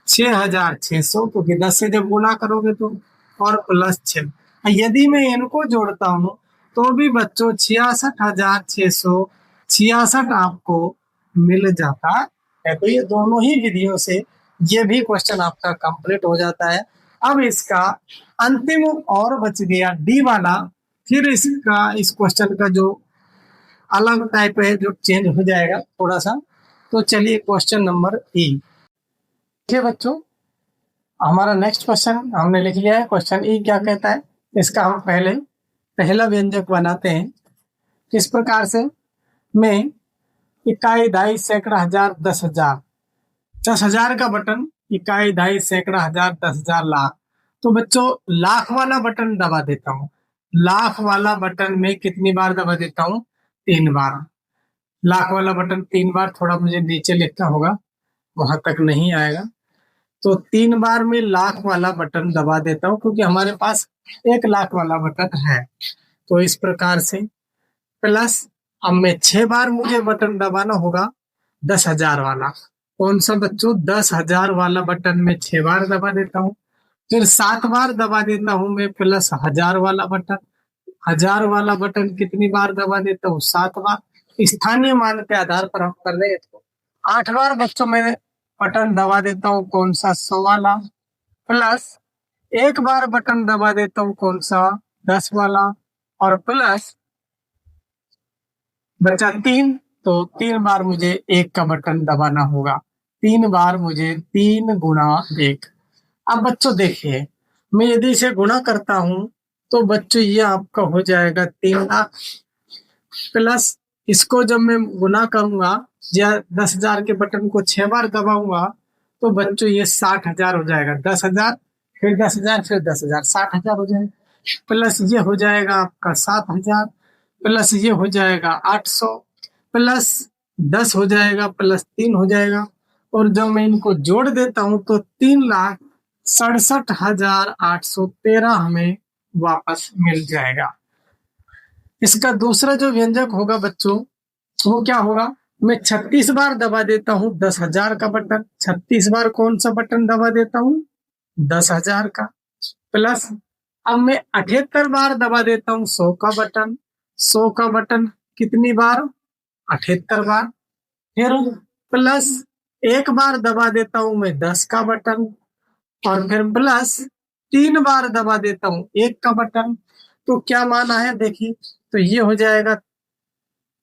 6,600, क्योंकि 10 से जब गुना करोगे तो, और प्लस 6। यदि मैं इनको जोड़ता हूँ तो भी बच्चों 66,666 आपको मिल जाता है। तो ये दोनों ही विधियों से ये भी क्वेश्चन आपका कंप्लीट हो जाता है। अब इसका अंतिम और बच गया डी वाला। फिर इसका, इस क्वेश्चन का जो अलग टाइप है, जो चेंज हो जाएगा थोड़ा सा। तो चलिए क्वेश्चन नंबर ई। देखिए बच्चों, हमारा नेक्स्ट क्वेश्चन हमने लिख लिया है। क्वेश्चन ई क्या कहता है, इसका हम पहले पहला व्यंजक बनाते हैं। किस प्रकार से? मैं इकाई, दहाई, सैकड़ा, हजार, 10,000, 10,000 का बटन, इकाई, दहाई, सैकड़ा, हजार, 10,000, लाख। तो बच्चों लाख वाला बटन दबा देता हूँ। लाख वाला बटन में कितनी बार दबा देता हूँ? 3 बार। लाख वाला बटन 3 बार, थोड़ा मुझे नीचे लिखना होगा, वहां तक नहीं आएगा। तो 3 बार में लाख वाला बटन दबा देता हूँ, क्योंकि हमारे पास 1 लाख वाला बटन है। तो इस प्रकार से प्लस अब मैं 6 बार मुझे बटन दबाना होगा 10,000 वाला। कौन सा बच्चों? 10,000 वाला बटन में 6 बार दबा देता हूँ। फिर 7 बार दबा देता हूँ मैं प्लस 1,000 वाला बटन। 1,000 वाला बटन कितनी बार दबा देता हूँ? 7 बार। स्थानीय मान के आधार पर हम कर देंगे तो 8 बार बच्चों मैं बटन दबा देता हूँ। कौन सा? 100 वाला। प्लस 1 बार बटन दबा देता हूँ। कौन सा? 10 वाला। और प्लस बचा 3, तो 3 बार मुझे 1 का बटन दबाना होगा। 3 बार मुझे 3 गुणा 1। अब बच्चों देखिए, मैं यदि इसे गुणा करता हूँ तो बच्चों ये आपका हो जाएगा 3,00,000। प्लस इसको जब मैं गुना करूंगा या 10,000 के बटन को 6 बार दबाऊंगा तो बच्चों ये 60,000 हो जाएगा। 10,000 फिर 10,000 फिर 10,000, 60,000 हो जाएगा। प्लस ये हो जाएगा आपका 7,000 प्लस ये हो जाएगा 800 प्लस 10 हो जाएगा प्लस 3 हो जाएगा, और जब मैं इनको जोड़ देता हूं तो 3,67,813 हमें वापस मिल जाएगा। इसका दूसरा जो व्यंजक होगा बच्चों, वो क्या होगा, मैं 36 बार दबा देता हूँ 10,000 का बटन, 36 बार कौन सा बटन दबा देता हूँ, 10,000 का, प्लस अब मैं 78 बार दबा देता हूँ 100 का बटन, 100 का बटन कितनी बार, 78 बार, फिर प्लस एक बार दबा देता हूं मैं 10 का बटन, और फिर प्लस 3 बार दबा देता हूं 1 का बटन। तो क्या माना है देखिए, तो ये हो जाएगा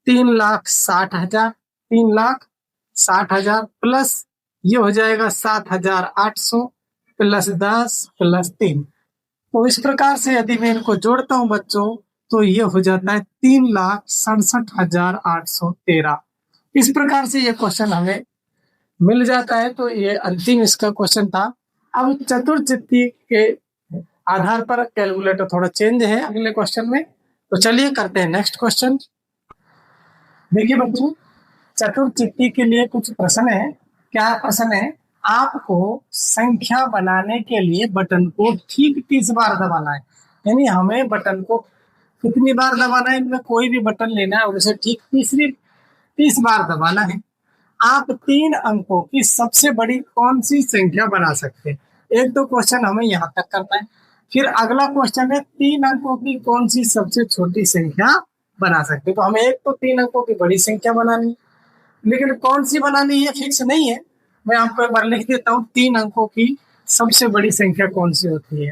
3,60,000, 3,60,000 प्लस ये हो जाएगा 7,800 प्लस 10 प्लस 3। तो इस प्रकार से यदि मैं इनको जोड़ता हूं बच्चों, तो ये हो जाता है 3,67,813। इस प्रकार से ये क्वेश्चन हमें मिल जाता है। तो ये अंतिम इसका क्वेश्चन था। अब चतुर्चित्ती के आधार पर कैलकुलेटर थोड़ा चेंज है अगले क्वेश्चन में। तो चलिए करते हैं नेक्स्ट क्वेश्चन। देखिए बच्चों, चतुर्चित्ती के लिए कुछ प्रश्न है। क्या प्रश्न है, आपको संख्या बनाने के लिए बटन को ठीक 30 बार दबाना है। यानी हमें बटन को कितनी बार दबाना है, इनमें कोई भी बटन लेना है और उसे ठीक 30 बार दबाना है। आप 3 अंकों की सबसे बड़ी कौन सी संख्या बना सकते हैं। एक तो क्वेश्चन हमें यहाँ तक करना है। फिर अगला क्वेश्चन है 3 अंकों की कौन सी सबसे छोटी संख्या बना सकते हैं। तो हमें एक तो 3 अंकों की बड़ी संख्या बनानी, लेकिन कौन सी बनानी है फिक्स नहीं है। मैं आपको एक बार लिख देता हूँ 3 अंकों की सबसे बड़ी संख्या कौन सी होती है।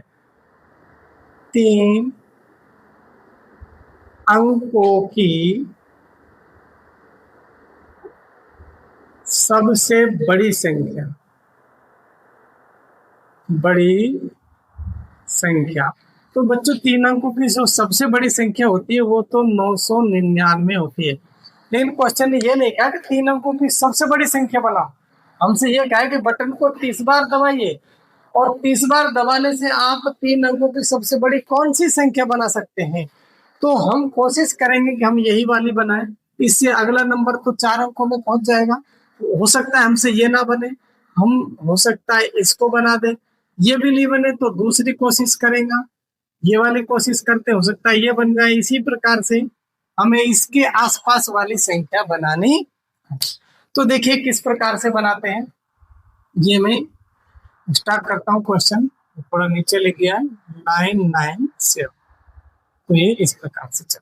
3 अंकों की सबसे बड़ी संख्या, बड़ी संख्या। तो बच्चों 3 अंकों की जो सबसे बड़ी संख्या होती है वो तो 999 होती है। लेकिन क्वेश्चन ने ये नहीं कहा कि 3 अंकों की सबसे बड़ी संख्या बनाओ। हमसे ये कहा कि बटन को 30 बार दबाइए, और 30 बार दबाने से आप 3 अंकों की सबसे बड़ी कौन सी संख्या बना सकते हैं। तो हम कोशिश करेंगे कि हम यही वाली बनाएं। इससे अगला नंबर तो 4 अंकों में पहुंच जाएगा। हो सकता है हमसे ये ना बने, हम हो सकता है इसको बना दें। ये भी नहीं बने तो दूसरी कोशिश करेंगे, ये वाली कोशिश करते हो सकता है ये बन जाए। इसी प्रकार से हमें इसके आसपास वाली संख्या बनानी है। तो देखिए किस प्रकार से बनाते हैं। ये मैं स्टार्ट करता हूँ क्वेश्चन, थोड़ा नीचे लिख गया 997। तो ये इस प्रकार से चल।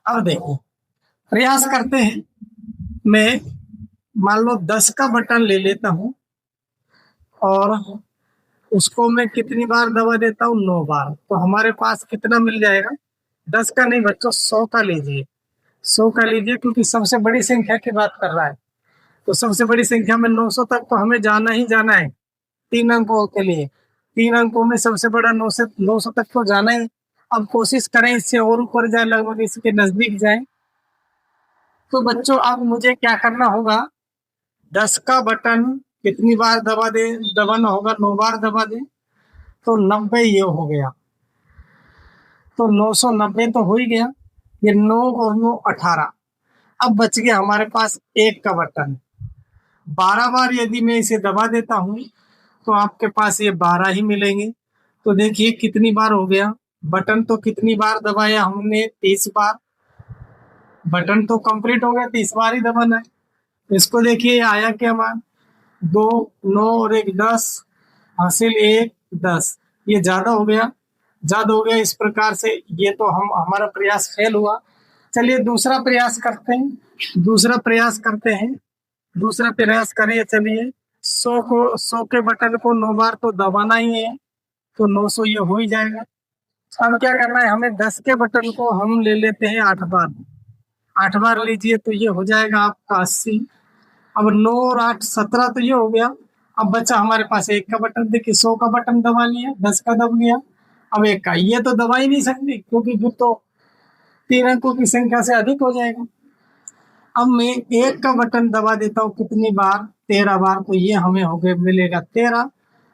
अब देखो प्रयास करते हैं। मैं मान लो 10 का बटन ले लेता हूँ और उसको मैं कितनी बार दबा देता हूँ, 9 बार। तो हमारे पास कितना मिल जाएगा, 10 का नहीं बच्चों 100 का लीजिए, 100 का लीजिए, क्योंकि सबसे बड़ी संख्या की बात कर रहा है। तो सबसे बड़ी संख्या में 900 तक तो हमें जाना ही जाना है 3 अंकों के लिए। 3 अंकों में सबसे बड़ा 900 तक तो जाना है। अब कोशिश करें इससे और ऊपर जाए, लगभग इसके नजदीक जाए। तो बच्चों अब मुझे क्या करना होगा, 10 का बटन कितनी बार दबाना होगा, 9 बार दबा दे, तो 90 ये हो गया। तो 990 तो हो ही गया। ये 9 और 9 18। अब बच गया हमारे पास 1 का बटन। 12 बार यदि मैं इसे दबा देता हूँ तो आपके पास ये 12 ही मिलेंगे। तो देखिए कितनी बार हो गया, बटन तो कितनी बार दबाया हमने, 30 बार। बटन तो कंप्लीट हो गया, 30 बार ही दबाना है। इसको देखिए आया क्या मान, 2 9 और 1 10, हासिल 1 10। ये ज्यादा हो गया, ज्यादा हो गया। इस प्रकार से ये तो हमारा प्रयास फेल हुआ। चलिए दूसरा प्रयास करते हैं, दूसरा प्रयास करते हैं, दूसरा प्रयास करिए। चलिए 100 के बटन को 9 बार तो दबाना ही है, तो 900 ये हो ही जाएगा। अब क्या करना है हमें, 10 के बटन को हम ले लेते हैं 8 बार। 8 बार लीजिए तो ये हो जाएगा आपका 80। अब 9 और 8 17 तो ये हो गया। अब बचा हमारे पास 1 का बटन। देखिए 100 का बटन दबा लिया, 10 का दब गया, अब 1 का। ये तो दबा ही नहीं सकती क्योंकि फिर तो 3 अंकों की संख्या से अधिक हो जाएगा। अब मैं 1 का बटन दबा देता हूँ कितनी बार, 13 बार। तो ये हमें हो गया, मिलेगा 13।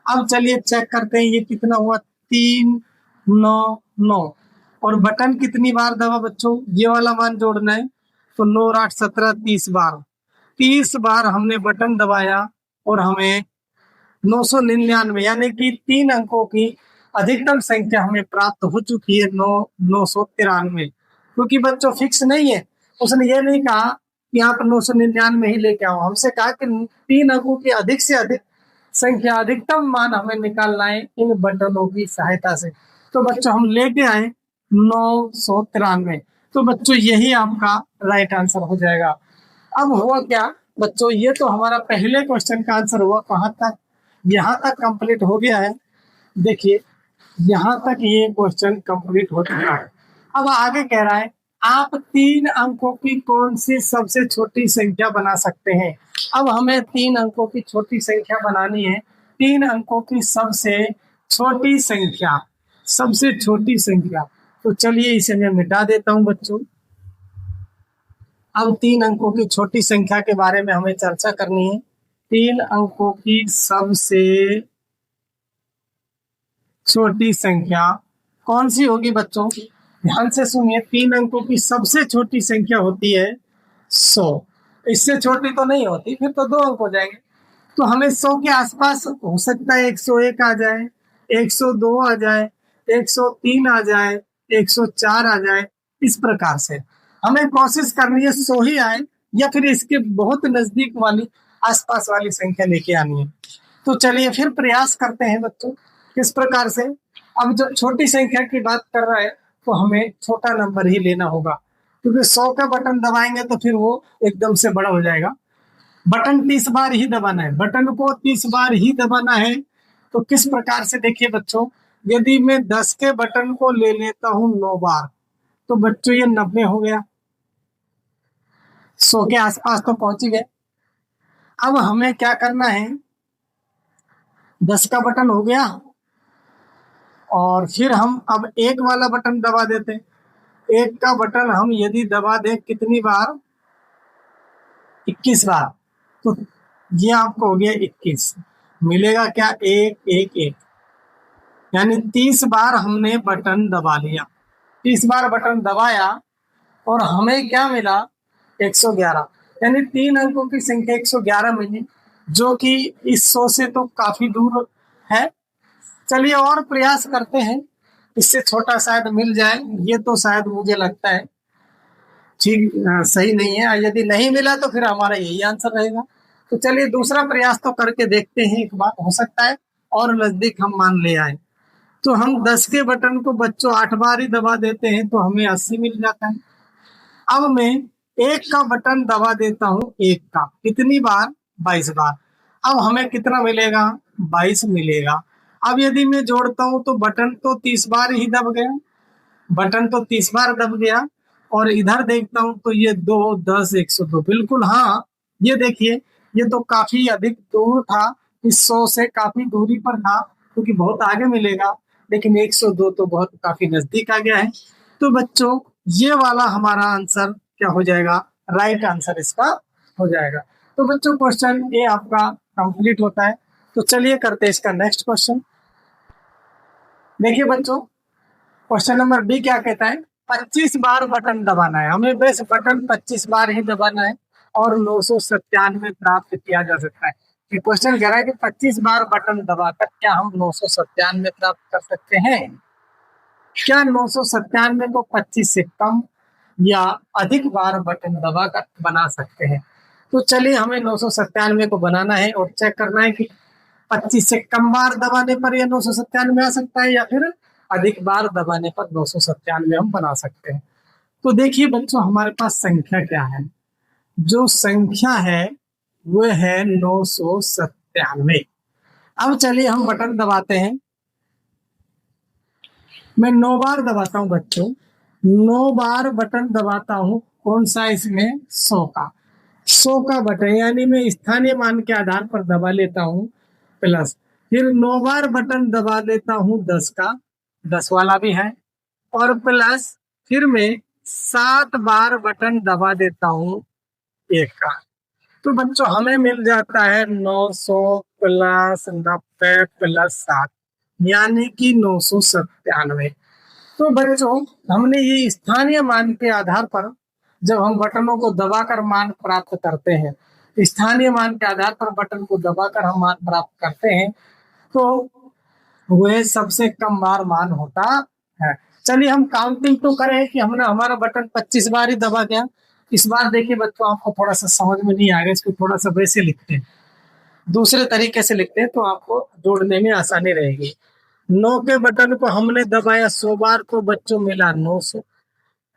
अब चलिए चेक करते हैं ये कितना हुआ, 3 9 9। और बटन कितनी बार दबा बच्चों, ये वाला मान जोड़ना है। तो 9 और 8 17 30 बार। 30 बार हमने बटन दबाया और हमें 999 यानी कि 3 अंकों की अधिकतम संख्या हमें प्राप्त हो चुकी है, 993। क्योंकि बच्चों फिक्स नहीं है, उसने ये नहीं कहा कि आप 999 ही लेके आओ, हमसे कहा कि 3 अंकों की अधिक से अधिक संख्या, अधिकतम मान हमें निकालना है इन बटनों की सहायता से। तो बच्चों हम लेके आए 993। तो बच्चों यही आपका राइट आंसर हो जाएगा। अब हुआ क्या बच्चों, ये तो हमारा पहले क्वेश्चन का आंसर हुआ, कहाँ तक, यहाँ तक कंप्लीट हो गया है। देखिए यहाँ तक ये क्वेश्चन कंप्लीट हो चुका है। अब आगे कह रहा है आप 3 अंकों की कौन सी सबसे छोटी संख्या बना सकते हैं। अब हमें 3 अंकों की छोटी संख्या बनानी है। 3 अंकों की सबसे छोटी संख्या, सबसे छोटी संख्या। तो चलिए इसे मैं मिटा देता हूं बच्चों। अब 3 अंकों की छोटी संख्या के बारे में हमें चर्चा करनी है। 3 अंकों की सबसे छोटी संख्या कौन सी होगी बच्चों, ध्यान से सुनिए। 3 अंकों की सबसे छोटी संख्या होती है 100। इससे छोटी तो नहीं होती, फिर तो 2 अंक हो जाएंगे। तो हमें 100 के आसपास हो सकता है 101 आ जाए, 102 आ जाए, 103 आ जाए, 104 आ जाए। इस प्रकार से हमें कोशिश करनी है 100 ही आए, या फिर इसके बहुत नजदीक वाली आसपास वाली संख्या लेके आनी है। तो चलिए फिर प्रयास करते हैं बच्चों, किस प्रकार से। अब जब छोटी संख्या की बात कर रहा है तो हमें छोटा नंबर ही लेना होगा, क्योंकि 100 का बटन दबाएंगे तो फिर वो एकदम से बड़ा हो जाएगा। बटन 30 बार ही दबाना है, बटन को 30 बार ही दबाना है। तो किस प्रकार से, देखिए बच्चों, यदि मैं 10 के बटन को ले लेता हूँ 9 बार, तो बच्चों ये 90 हो गया, 100 के आसपास तो पहुंच ही गए। अब हमें क्या करना है, 10 का बटन हो गया, और फिर हम अब 1 वाला बटन दबा देते हैं। 1 का बटन हम यदि दबा दें कितनी बार, 21 बार, तो ये आपको हो गया 21। मिलेगा क्या, 1 1 1, यानी 30 बार हमने बटन दबा लिया। 30 बार बटन दबाया और हमें क्या मिला, 111, यानी 3 अंकों की संख्या 111 मिली, जो कि इस 100 से तो काफी दूर है। चलिए और प्रयास करते हैं, इससे छोटा शायद मिल जाए। ये तो शायद मुझे लगता है ठीक सही नहीं है, यदि नहीं मिला तो फिर हमारा यही आंसर रहेगा। तो चलिए दूसरा प्रयास तो करके देखते हैं, एक बार हो सकता है और नजदीक हम मान ले आए। तो हम 10 के बटन को बच्चों 8 बार ही दबा देते हैं, तो हमें 80 मिल जाता है। अब मैं 1 का बटन दबा देता हूँ, 1 का कितनी बार, 22 बार। अब हमें कितना मिलेगा, 22 मिलेगा। अब यदि मैं जोड़ता हूँ तो बटन तो 30 बार ही दब गया, बटन तो 30 बार दब गया, और इधर देखता हूँ तो ये 2 10 102, बिल्कुल हाँ, ये देखिए ये तो काफी अधिक दूर था, इस 100 से काफी दूरी पर था, क्योंकि बहुत आगे मिलेगा, लेकिन 102 तो बहुत काफी नजदीक आ गया है। तो बच्चों ये वाला हमारा आंसर क्या हो जाएगा, राइट आंसर इसका हो जाएगा। तो बच्चों क्वेश्चन ये आपका कंप्लीट होता है। तो चलिए करते हैं इसका नेक्स्ट क्वेश्चन। देखिए बच्चों क्वेश्चन नंबर बी क्या कहता है, 25 बार बटन दबाना है, हमें बस बटन 25 बार ही दबाना है और 997 प्राप्त किया जा सकता है। ये क्वेश्चन कह रहा है कि 25 बार बटन दबाकर क्या हम 997 प्राप्त कर सकते हैं। क्या 997 को 25 से कम या अधिक बार बटन दबाकर बना सकते हैं। तो चलिए हमें 997 को बनाना है और चेक करना है कि 25 से कम बार दबाने पर यह 997 आ सकता है, या फिर अधिक बार दबाने पर 997 हम बना सकते हैं। तो देखिए बच्चों हमारे पास संख्या क्या है, जो संख्या है वो है 997। अब चलिए हम बटन दबाते हैं। मैं 9 बार दबाता हूं बच्चों, 9 बार बटन दबाता हूं, कौन सा इसमें, 100 का, 100 का बटन, यानी मैं स्थानीय मान के आधार पर दबा लेता हूं, प्लस फिर 9 बार बटन दबा देता हूं 10 का, 10 वाला भी है, और प्लस फिर मैं 7 बार बटन दबा देता हूं 1 का। तो बच्चों हमें मिल जाता है 900 प्लस 90 प्लस 7, यानी कि 997। तो बच्चों हमने ये स्थानीय मान के आधार पर जब हम बटनों को दबाकर मान प्राप्त करते हैं, स्थानीय मान के आधार पर बटन को दबाकर हम मान प्राप्त करते हैं तो वह सबसे कम बार मान होता है। चलिए हम काउंटिंग तो करें कि हमने हमारा बटन 25 बार ही दबा दिया। इस बार देखिए बच्चों आपको थोड़ा सा समझ में नहीं आएगा, इसको थोड़ा सा वैसे लिखते हैं, दूसरे तरीके से लिखते हैं तो आपको जोड़ने में आसानी रहेगी। 9 के बटन को हमने दबाया 100 बार तो बच्चों मिला 900।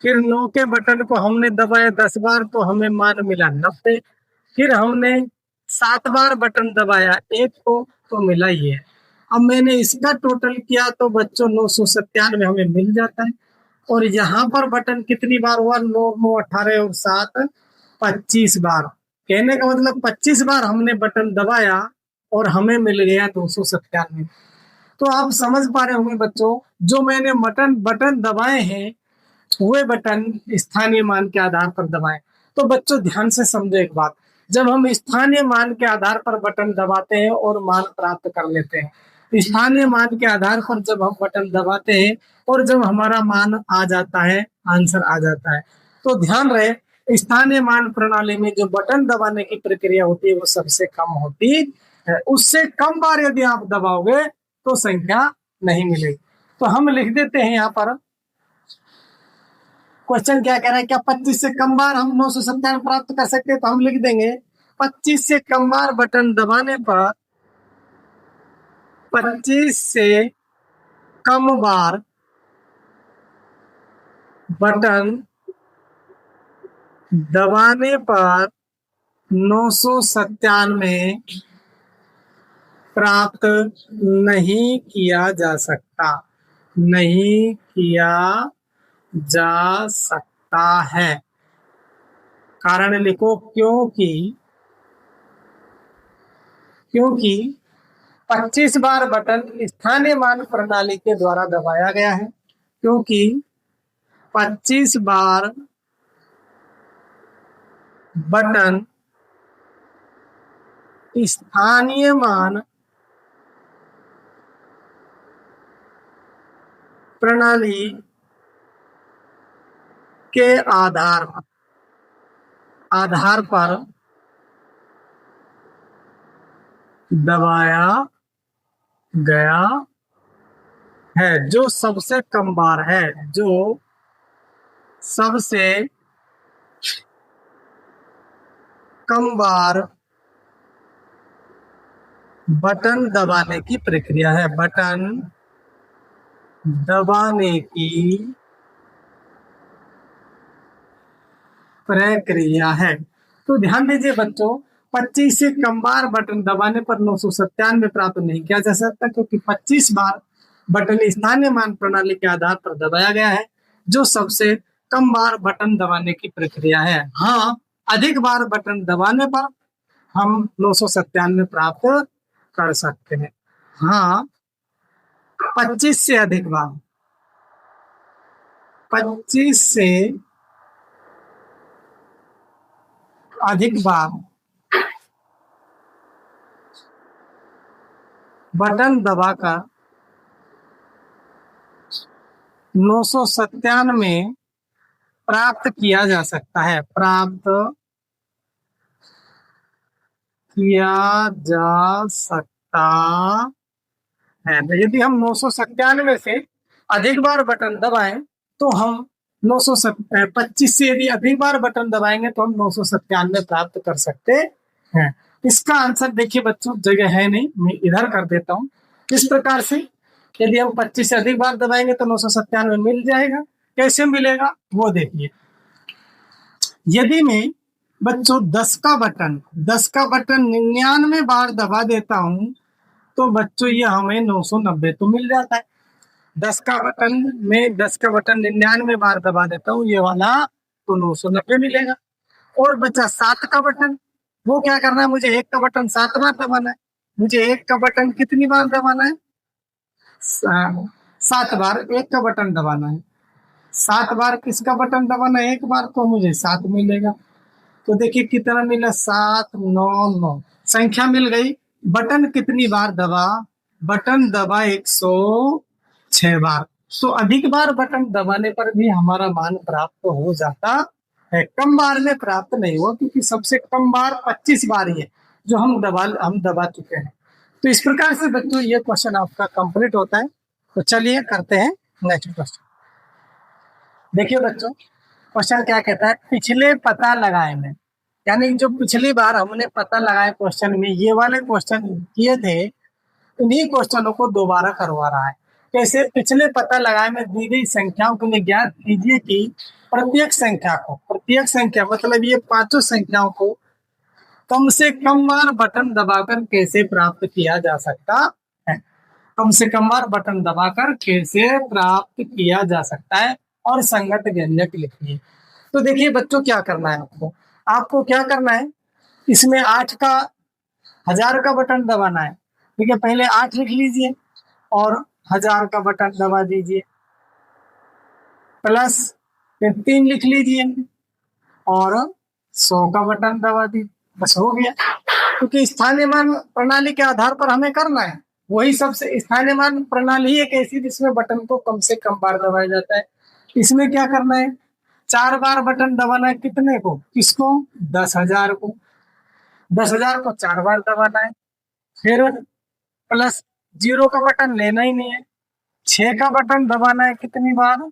फिर 9 के बटन को हमने दबाया 10 बार तो हमें मान मिला 90। फिर हमने 7 बार बटन दबाया 1 को तो मिला ये। अब मैंने इसका टोटल किया तो बच्चों 997 हमें मिल जाता है। और यहाँ पर बटन कितनी बार हुआ, 9 9 18 और 7 25 बार। कहने का मतलब 25 बार हमने बटन दबाया और हमें मिल गया 297। तो आप समझ पा रहे होंगे बच्चों, जो मैंने बटन दबाए हैं वे बटन स्थानीय मान के आधार पर दबाएं। तो बच्चों ध्यान से समझो एक बात, जब हम स्थानीय मान के आधार पर बटन दबाते हैं और मान प्राप्त कर लेते हैं, स्थानीय मान के आधार पर जब हम बटन दबाते हैं और जब हमारा मान आ जाता है, आंसर आ जाता है, तो ध्यान रहे स्थानीय मान प्रणाली में जो बटन दबाने की प्रक्रिया होती है वो सबसे कम होती है। उससे कम बार यदि आप दबाओगे तो संख्या नहीं मिलेगी। तो हम लिख देते हैं यहाँ पर, क्वेश्चन क्या कह रहा है, क्या 25 से कम बार हम 997 प्राप्त कर सकते हैं? तो हम लिख देंगे 25 से कम बार बटन दबाने पर 25 से कम बार बटन दबाने पर 997 प्राप्त नहीं किया जा सकता, नहीं किया जा सकता है। कारण लिखो, क्योंकि 25 बार बटन स्थानीय मान प्रणाली के द्वारा दबाया गया है, क्योंकि 25 बार बटन स्थानीय मान प्रणाली के आधार पर दबाया गया है, जो सबसे कम बार है, जो सबसे कम बार बटन दबाने की प्रक्रिया है, बटन दबाने की प्रक्रिया है। तो ध्यान दीजिए बच्चों, 25 से कम बार बटन दबाने पर 997 प्राप्त नहीं किया जा सकता, क्योंकि 25 बार बटन स्थानीय मान प्रणाली के आधार पर दबाया गया है, जो सबसे कम बार बटन दबाने की प्रक्रिया है। हाँ, अधिक बार बटन दबाने पर हम 997 प्राप्त कर सकते हैं। हाँ, 25 से अधिक बार, 25 से अधिक बार बटन दबाकर 997 प्राप्त किया जा सकता है, प्राप्त किया जा सकता है। यदि हम 997 से अधिक बार बटन दबाएं तो हम 25 से यदि अधिक बार बटन दबाएंगे तो हम 997 प्राप्त कर सकते हैं। इसका आंसर देखिए बच्चों, जगह है नहीं, मैं इधर कर देता हूँ। इस प्रकार से यदि हम 25 से अधिक बार दबाएंगे तो 997 मिल जाएगा। कैसे मिलेगा वो देखिए। यदि मैं बच्चों 10 का बटन 99 बार दबा देता हूँ तो बच्चों ये हमें 990 तो मिल जाता है। 10 का बटन 99 बार दबा देता हूँ, ये वाला, तो 990 मिलेगा। और बच्चा 7 का बटन, वो क्या करना है, मुझे 1 का बटन 7 बार दबाना है। मुझे 1 का बटन कितनी बार दबाना है? 7 बार 1 का बटन दबाना है। 7 बार किसका बटन दबाना है? 1 बार, तो मुझे 7 मिलेगा। तो देखिए कितना मिला, 7 9 9 संख्या मिल गई। बटन कितनी बार दबा? बटन दबा 106 बार। तो अधिक बार बटन दबाने पर भी हमारा मान प्राप्त हो जाता है, कम बार में प्राप्त नहीं हुआ, क्योंकि सबसे कम बार 25 बार ही है जो हम दबा चुके हैं। तो इस प्रकार से बच्चों ये क्वेश्चन आपका कंप्लीट होता है। तो चलिए करते हैं नेक्स्ट क्वेश्चन। देखिए बच्चों, क्वेश्चन क्या कहता है, पिछले पता लगाए में, यानी जो पिछली बार हमने पता लगाए क्वेश्चन में ये वाले क्वेश्चन किए थे, इन्हीं क्वेश्चनों को दोबारा करवा रहा है। कैसे? पिछले पता लगाए में दी गई संख्याओं को ज्ञात कीजिए कि प्रत्येक संख्या मतलब ये पांचों संख्याओं को कम से कम बार बटन दबाकर कैसे प्राप्त किया जा सकता है। कम से कम बार बटन दबाकर कैसे प्राप्त किया जा सकता है, और संगत व्यंजक लिखिए। तो देखिए बच्चों, क्या करना है आपको, क्या करना है, इसमें 8 का 1000 का बटन दबाना है। ठीक है, पहले 8 लिख लीजिए और 1000 का बटन दबा दीजिए, प्लस फिर 3 लिख लीजिए और 100 का बटन दबा दीजिए। बस हो गया। क्योंकि स्थानीय मान प्रणाली के आधार पर हमें करना है, वही सबसे स्थानीय मान प्रणाली एक ऐसी जिसमें बटन को कम से कम बार दबाया जाता है। इसमें क्या करना है, 4 बार बटन दबाना है। कितने को? किसको? 10,000 को। 10,000 को 4 बार दबाना है। फिर प्लस 0 का बटन लेना ही नहीं है। 6 का बटन दबाना है कितनी बार?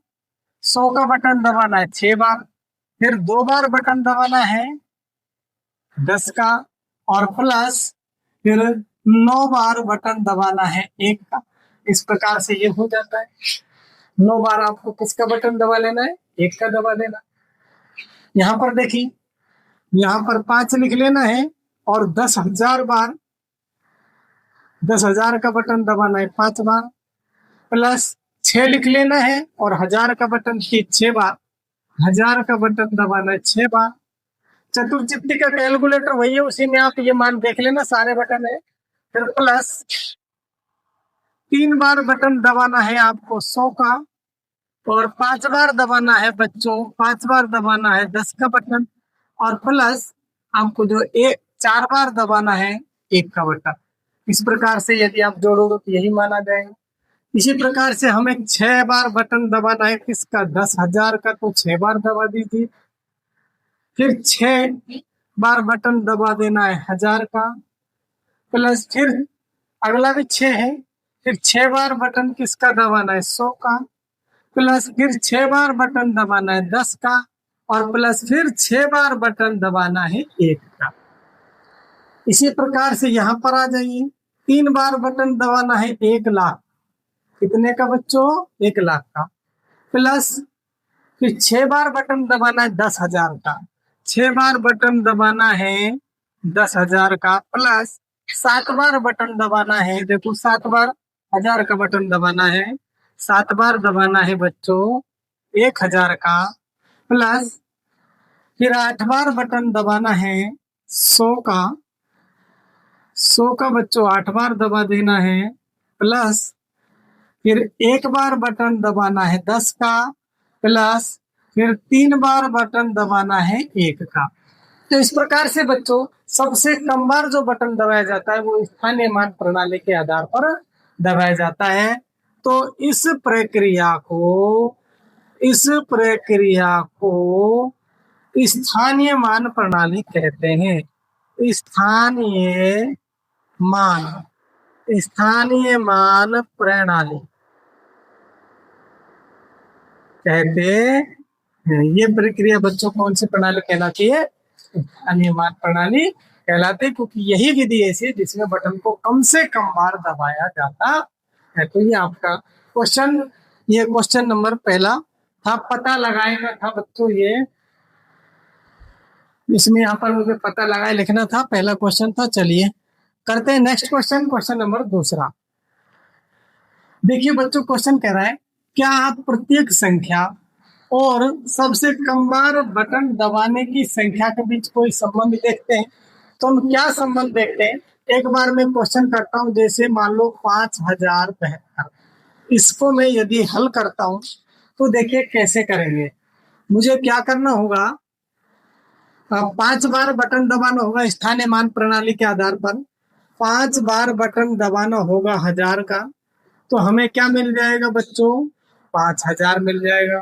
100 का बटन दबाना है 6 बार। फिर 2 बार बटन दबाना है 10 का, और प्लस फिर 9 बार बटन दबाना है 1 का। इस प्रकार से ये हो जाता है। 9 बार आपको किसका बटन दबा लेना है? 1 का दबा लेना। यहाँ पर देखिए, यहाँ पर 5 लिख लेना है और 10,000 बार 10,000 का बटन दबाना है 5 बार, प्लस 6 लिख लेना है और 1000 का बटन 6 बार, 1000 का बटन दबाना है 6 बार। चतुर्चित्ती का कैलकुलेटर वही है, उसी में आप ये मान देख लेना, सारे बटन है। फिर प्लस 3 बार बटन दबाना है आपको 100 का, और 5 बार दबाना है बच्चों, 5 बार दबाना है 10 का बटन, और प्लस आपको जो 4 बार दबाना है 1 का बटन। इस प्रकार से यदि आप जोड़ोगे तो यही माना जाएगा। इसी प्रकार से हमें 6 बार बटन दबाना है किसका? 10,000 का, तो 6 बार दबा दीजिए। फिर 6 बार बटन दबा देना है 1000 का, प्लस फिर अगला भी 6 है, फिर 6 बार बटन किसका दबाना है? 100 का, प्लस फिर 6 बार बटन दबाना है 10 का, और प्लस फिर 6 बार बटन दबाना है 1 का। इसी प्रकार से यहाँ पर आ जाइए, 3 बार बटन दबाना है 1 लाख। कितने का बच्चों? 1 लाख का, प्लस फिर 6 बार बटन दबाना है 10,000 का, 6 बार बटन दबाना है 10,000 का, प्लस 7 बार बटन दबाना है, देखो 7 बार 1000 का बटन दबाना है, 7 बार दबाना है बच्चों 1,000 का, प्लस फिर 8 बार बटन दबाना है 100 का, 100 का बच्चों 8 बार दबा देना है, प्लस फिर 1 बार बटन दबाना है 10 का, प्लस फिर 3 बार बटन दबाना है 1 का। तो इस प्रकार से बच्चों सबसे कम बार जो बटन दबाया जाता है वो स्थानीय मान प्रणाली के आधार पर दबाया जाता है। तो इस प्रक्रिया को स्थानीय मान प्रणाली कहते हैं। स्थानीय मान प्रणाली कहते हैं। ये प्रक्रिया बच्चों कौन सी प्रणाली कहलाती है? स्थानीय मान प्रणाली कहलाते हैं, क्योंकि यही विधि ऐसी है जिसमें बटन को कम से कम बार दबाया जाता है। तो ये आपका क्वेश्चन नंबर पहला था, पता लगाएगा था बच्चों। ये इसमें यहाँ पर मुझे पता लगाए लिखना था, पहला क्वेश्चन था। चलिए करते हैं नेक्स्ट क्वेश्चन नंबर दूसरा। देखिए बच्चों, क्वेश्चन कह रहा है, क्या आप प्रत्येक संख्या और सबसे कम बार बटन दबाने की संख्या के बीच कोई संबंध देखते हैं? तो हम क्या संबंध देखते हैं? एक बार मैं क्वेश्चन करता हूँ, जैसे मान लो 5072, इसको मैं यदि हल करता हूँ तो देखिए कैसे करेंगे। मुझे क्या करना होगा, 5 बार बटन दबाना होगा स्थानीय मान प्रणाली के आधार पर। 5 बार बटन दबाना होगा 1000 का, तो हमें क्या मिल जाएगा बच्चों? 5000 मिल जाएगा।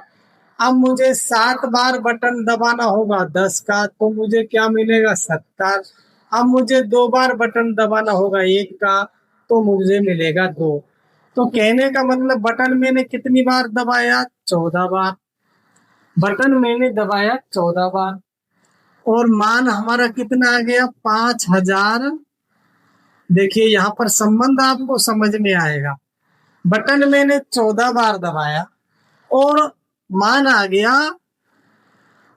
अब मुझे 7 बार बटन दबाना होगा 10 का, तो मुझे क्या मिलेगा 70। अब मुझे 2 बार बटन दबाना होगा 1 का, तो मुझे मिलेगा 2। तो कहने का मतलब बटन मैंने कितनी बार दबाया, 14 बार। बटन मैंने दबाया 14 बार, और मान हमारा कितना आ गया, 5000। देखिए यहाँ पर संबंध आपको समझ में आएगा। बटन मैंने 14 बार दबाया और मान आ गया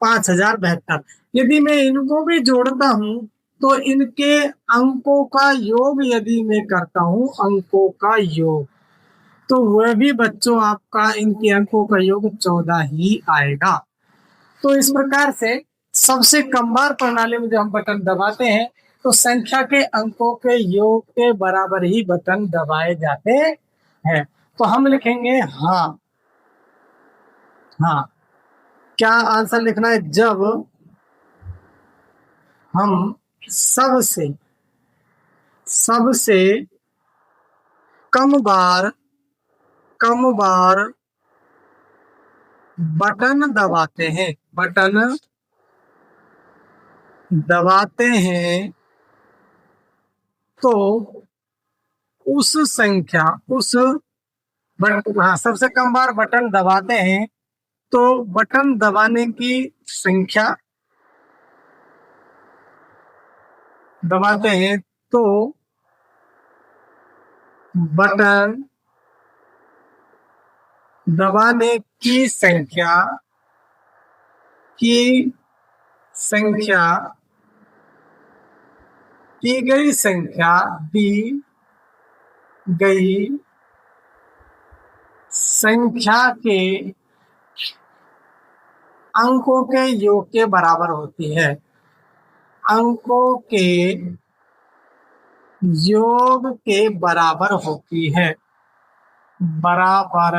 5072। यदि मैं इनको भी जोड़ता हूं तो इनके अंकों का योग यदि मैं करता हूं, अंकों का योग, तो वह भी बच्चों आपका इनके अंकों का योग 14 ही आएगा। तो इस प्रकार से सबसे कम बार प्रणाली में जब हम बटन दबाते हैं तो संख्या के अंकों के योग के बराबर ही बटन दबाए जाते हैं। तो हम लिखेंगे हाँ। हाँ, क्या आंसर लिखना है, जब हम सबसे सबसे कम बार बटन दबाते हैं, बटन दबाते हैं, तो उस संख्या उस हाँ, सबसे कम बार बटन दबाते हैं तो बटन दबाने की संख्या दबाते हैं तो बटन दबाने की संख्या की गई संख्या दी गई संख्या के अंकों के योग के बराबर होती है। अंकों के योग के बराबर होती है, बराबर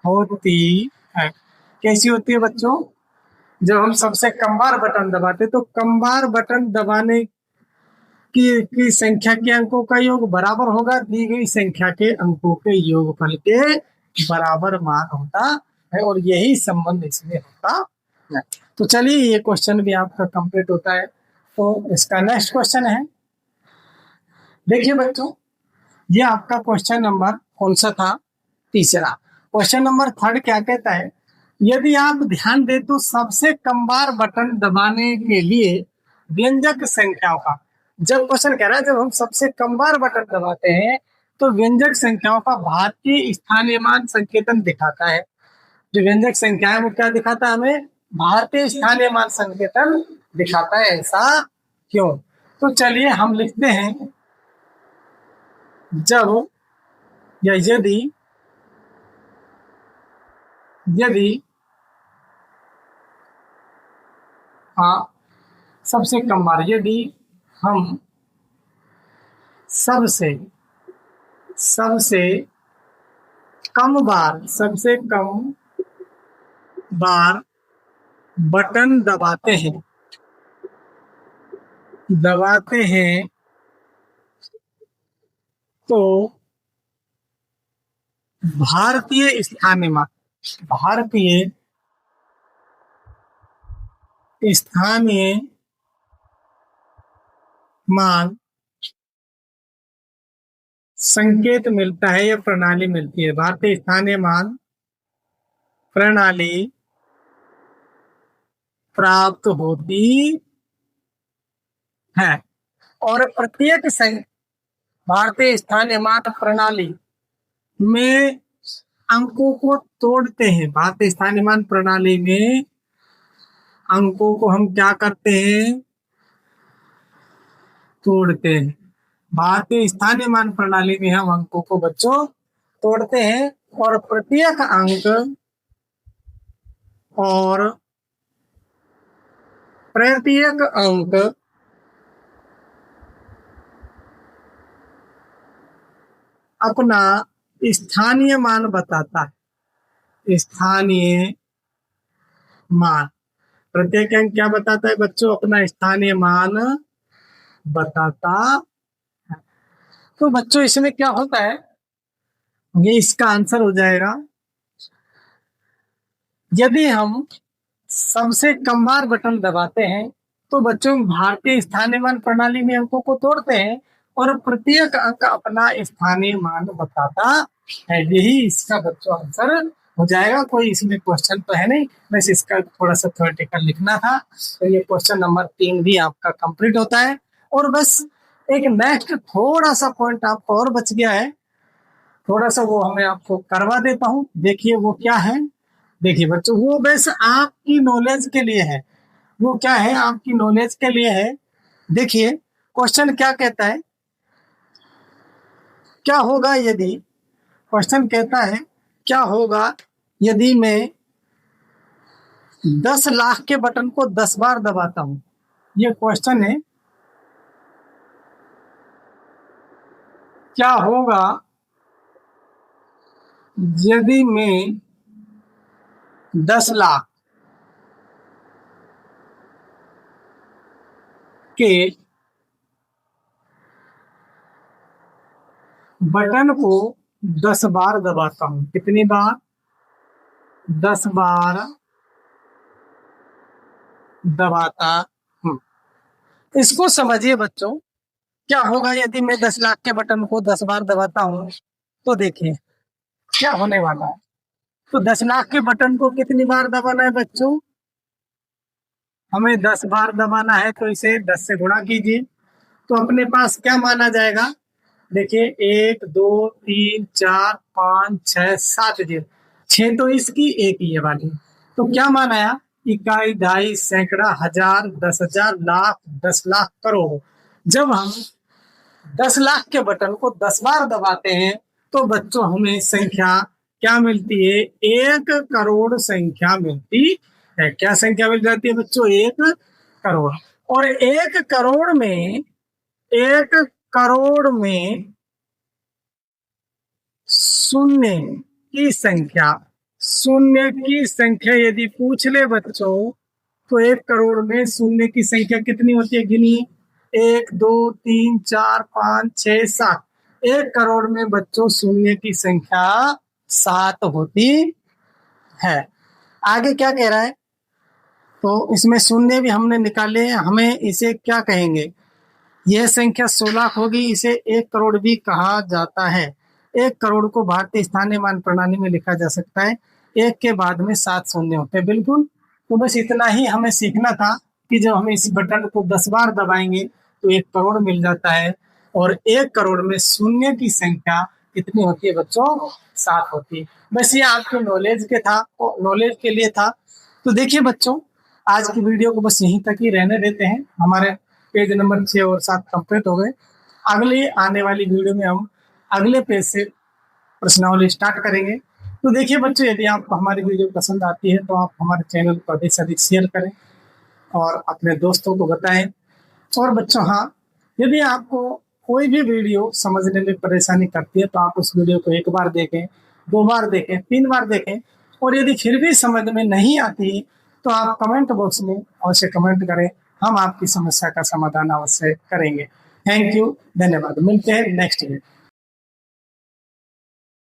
होती है। कैसी होती है बच्चों, जब हम सबसे कम बार बटन दबाते तो कम बार बटन दबाने की संख्या के अंकों का योग बराबर होगा दी गई संख्या के अंकों के योगफल के बराबर मान होता है, और यही संबंध इसमें होता है। तो चलिए ये क्वेश्चन भी आपका कंप्लीट होता है। तो इसका नेक्स्ट क्वेश्चन है, देखिए बच्चों, ये आपका क्वेश्चन नंबर कौन सा था, तीसरा। क्वेश्चन नंबर 3 क्या कहता है, यदि आप ध्यान दें तो सबसे कम बार बटन दबाने के लिए व्यंजक संख्याओं का, जब क्वेश्चन कह रहा है जब हम सबसे कम बार बटन दबाते हैं तो व्यंजक संख्याओं का भारतीय स्थानीय मान संकेतन दिखाता है। जो व्यंजक संख्या है वो क्या दिखाता है हमें, भारतीय स्थानीय मान संकेतन दिखाता है। ऐसा क्यों, तो चलिए हम लिखते हैं, जब या यदि हाँ सबसे कम बार, यदि हम सबसे सबसे कम बार बटन दबाते हैं तो भारतीय स्थानीय मान संकेत मिलता है या प्रणाली मिलती है। भारतीय स्थानीय मान प्रणाली प्राप्त होती है, और प्रत्येक भारतीय स्थानीय मान प्रणाली में अंकों को तोड़ते हैं। भारतीय स्थानीय मान प्रणाली में अंकों को हम क्या करते हैं, तोड़ते हैं। भारतीय स्थानीय मान प्रणाली में हम अंकों को बच्चों तोड़ते हैं, और प्रत्येक अंक अपना स्थानीय मान बताता है। स्थानीय मान, प्रत्येक अंक क्या बताता है बच्चों, अपना स्थानीय मान बताता है। तो बच्चों इसमें क्या होता है, ये इसका आंसर हो जाएगा यदि हम सबसे कम बार बटन दबाते हैं तो बच्चों भारतीय स्थानीय मान प्रणाली में अंकों को तोड़ते हैं और प्रत्येक अंक अपना स्थानीय मान बताता है। यही इसका बच्चों आंसर हो जाएगा। कोई इसमें क्वेश्चन तो है नहीं, बस इसका थोड़ा सा थ्योरेटिकल लिखना था। तो ये क्वेश्चन नंबर 3 भी आपका कंप्लीट होता है। और बस एक नेक्स्ट थोड़ा सा पॉइंट आपको और बच गया है, थोड़ा सा वो हमें आपको करवा देता हूँ। देखिए वो क्या है। देखिए बच्चों, वो बस आपकी नॉलेज के लिए है। वो क्या है, आपकी नॉलेज के लिए है। देखिए क्वेश्चन क्या कहता है, क्या होगा यदि, क्वेश्चन कहता है क्या होगा यदि मैं 10 लाख के बटन को 10 बार दबाता हूं। ये क्वेश्चन है, क्या होगा यदि मैं 10 लाख के बटन को 10 बार दबाता हूं। कितनी बार? 10 बार दबाता हूं। इसको समझिए बच्चों, क्या होगा यदि मैं 10 लाख के बटन को 10 बार दबाता हूं। तो देखिए क्या होने वाला है। तो 10 लाख के बटन को कितनी बार दबाना है बच्चों? हमें 10 बार दबाना है, तो इसे 10 से गुणा कीजिए। तो अपने पास क्या माना जाएगा? देखिए 1 2 3 4 5 6 7 जीरो, 6 तो इसकी, एक ये वाली। तो क्या माना है? इकाई, ढाई, सैकड़ा, हजार, 10,000, लाख, 10 लाख, करोड़। जब हम 10 लाख के बटन को 10 बार दबाते हैं तो बच्चों हमें संख्या क्या मिलती है? 1 करोड़ संख्या मिलती है। क्या संख्या मिल जाती है बच्चों? 1 करोड़। और 1 करोड़ में, 1 करोड़ में शून्य की संख्या, शून्य की संख्या यदि पूछ ले बच्चों, तो 1 करोड़ में शून्य की संख्या कितनी होती है? गिनिए, 1 2 3 4 5 6 7। 1 करोड़ में बच्चों शून्य की संख्या 7 होती है। आगे क्या कह रहा है? तो इसमें शून्य भी हमने निकाले, हमें इसे क्या कहेंगे? यह संख्या 16 होगी। इसे 1 करोड़ भी कहा जाता है। 1 करोड़ को भारतीय स्थानीय मान प्रणाली में लिखा जा सकता है। 1 के बाद में 7 शून्य होते हैं। बिल्कुल। तो बस इतना ही हमें सीखना था कि जब हम इस बटन को 10 बार दबाएंगे तो 1 करोड़ मिल जाता है। और 1 करोड़ में शून्य की संख्या कितनी होती है बच्चों? 7 होती है। बस ये आपके नॉलेज के था, नॉलेज के लिए था। तो देखिए बच्चों, आज की वीडियो को बस यहीं तक ही रहने देते हैं। हमारे पेज नंबर 6 और 7 कंप्लीट हो गए। अगले आने वाली वीडियो में हम अगले पेज से प्रश्नावली स्टार्ट करेंगे। तो देखिए बच्चों, यदि आपको हमारी वीडियो पसंद आती है तो आप हमारे चैनल को अधिक से अधिक शेयर करें और अपने दोस्तों को बताएं। और बच्चों हाँ, यदि आपको कोई भी वीडियो समझने में परेशानी करती है तो आप उस वीडियो को 1 बार देखें, 2 बार देखें, 3 बार देखें। और यदि फिर भी समझ में नहीं आती तो आप कमेंट बॉक्स में अवश्य कमेंट करें, हम आपकी समस्या का समाधान अवश्य करेंगे। थैंक यू, धन्यवाद। मिलते हैं नेक्स्ट वीडियो।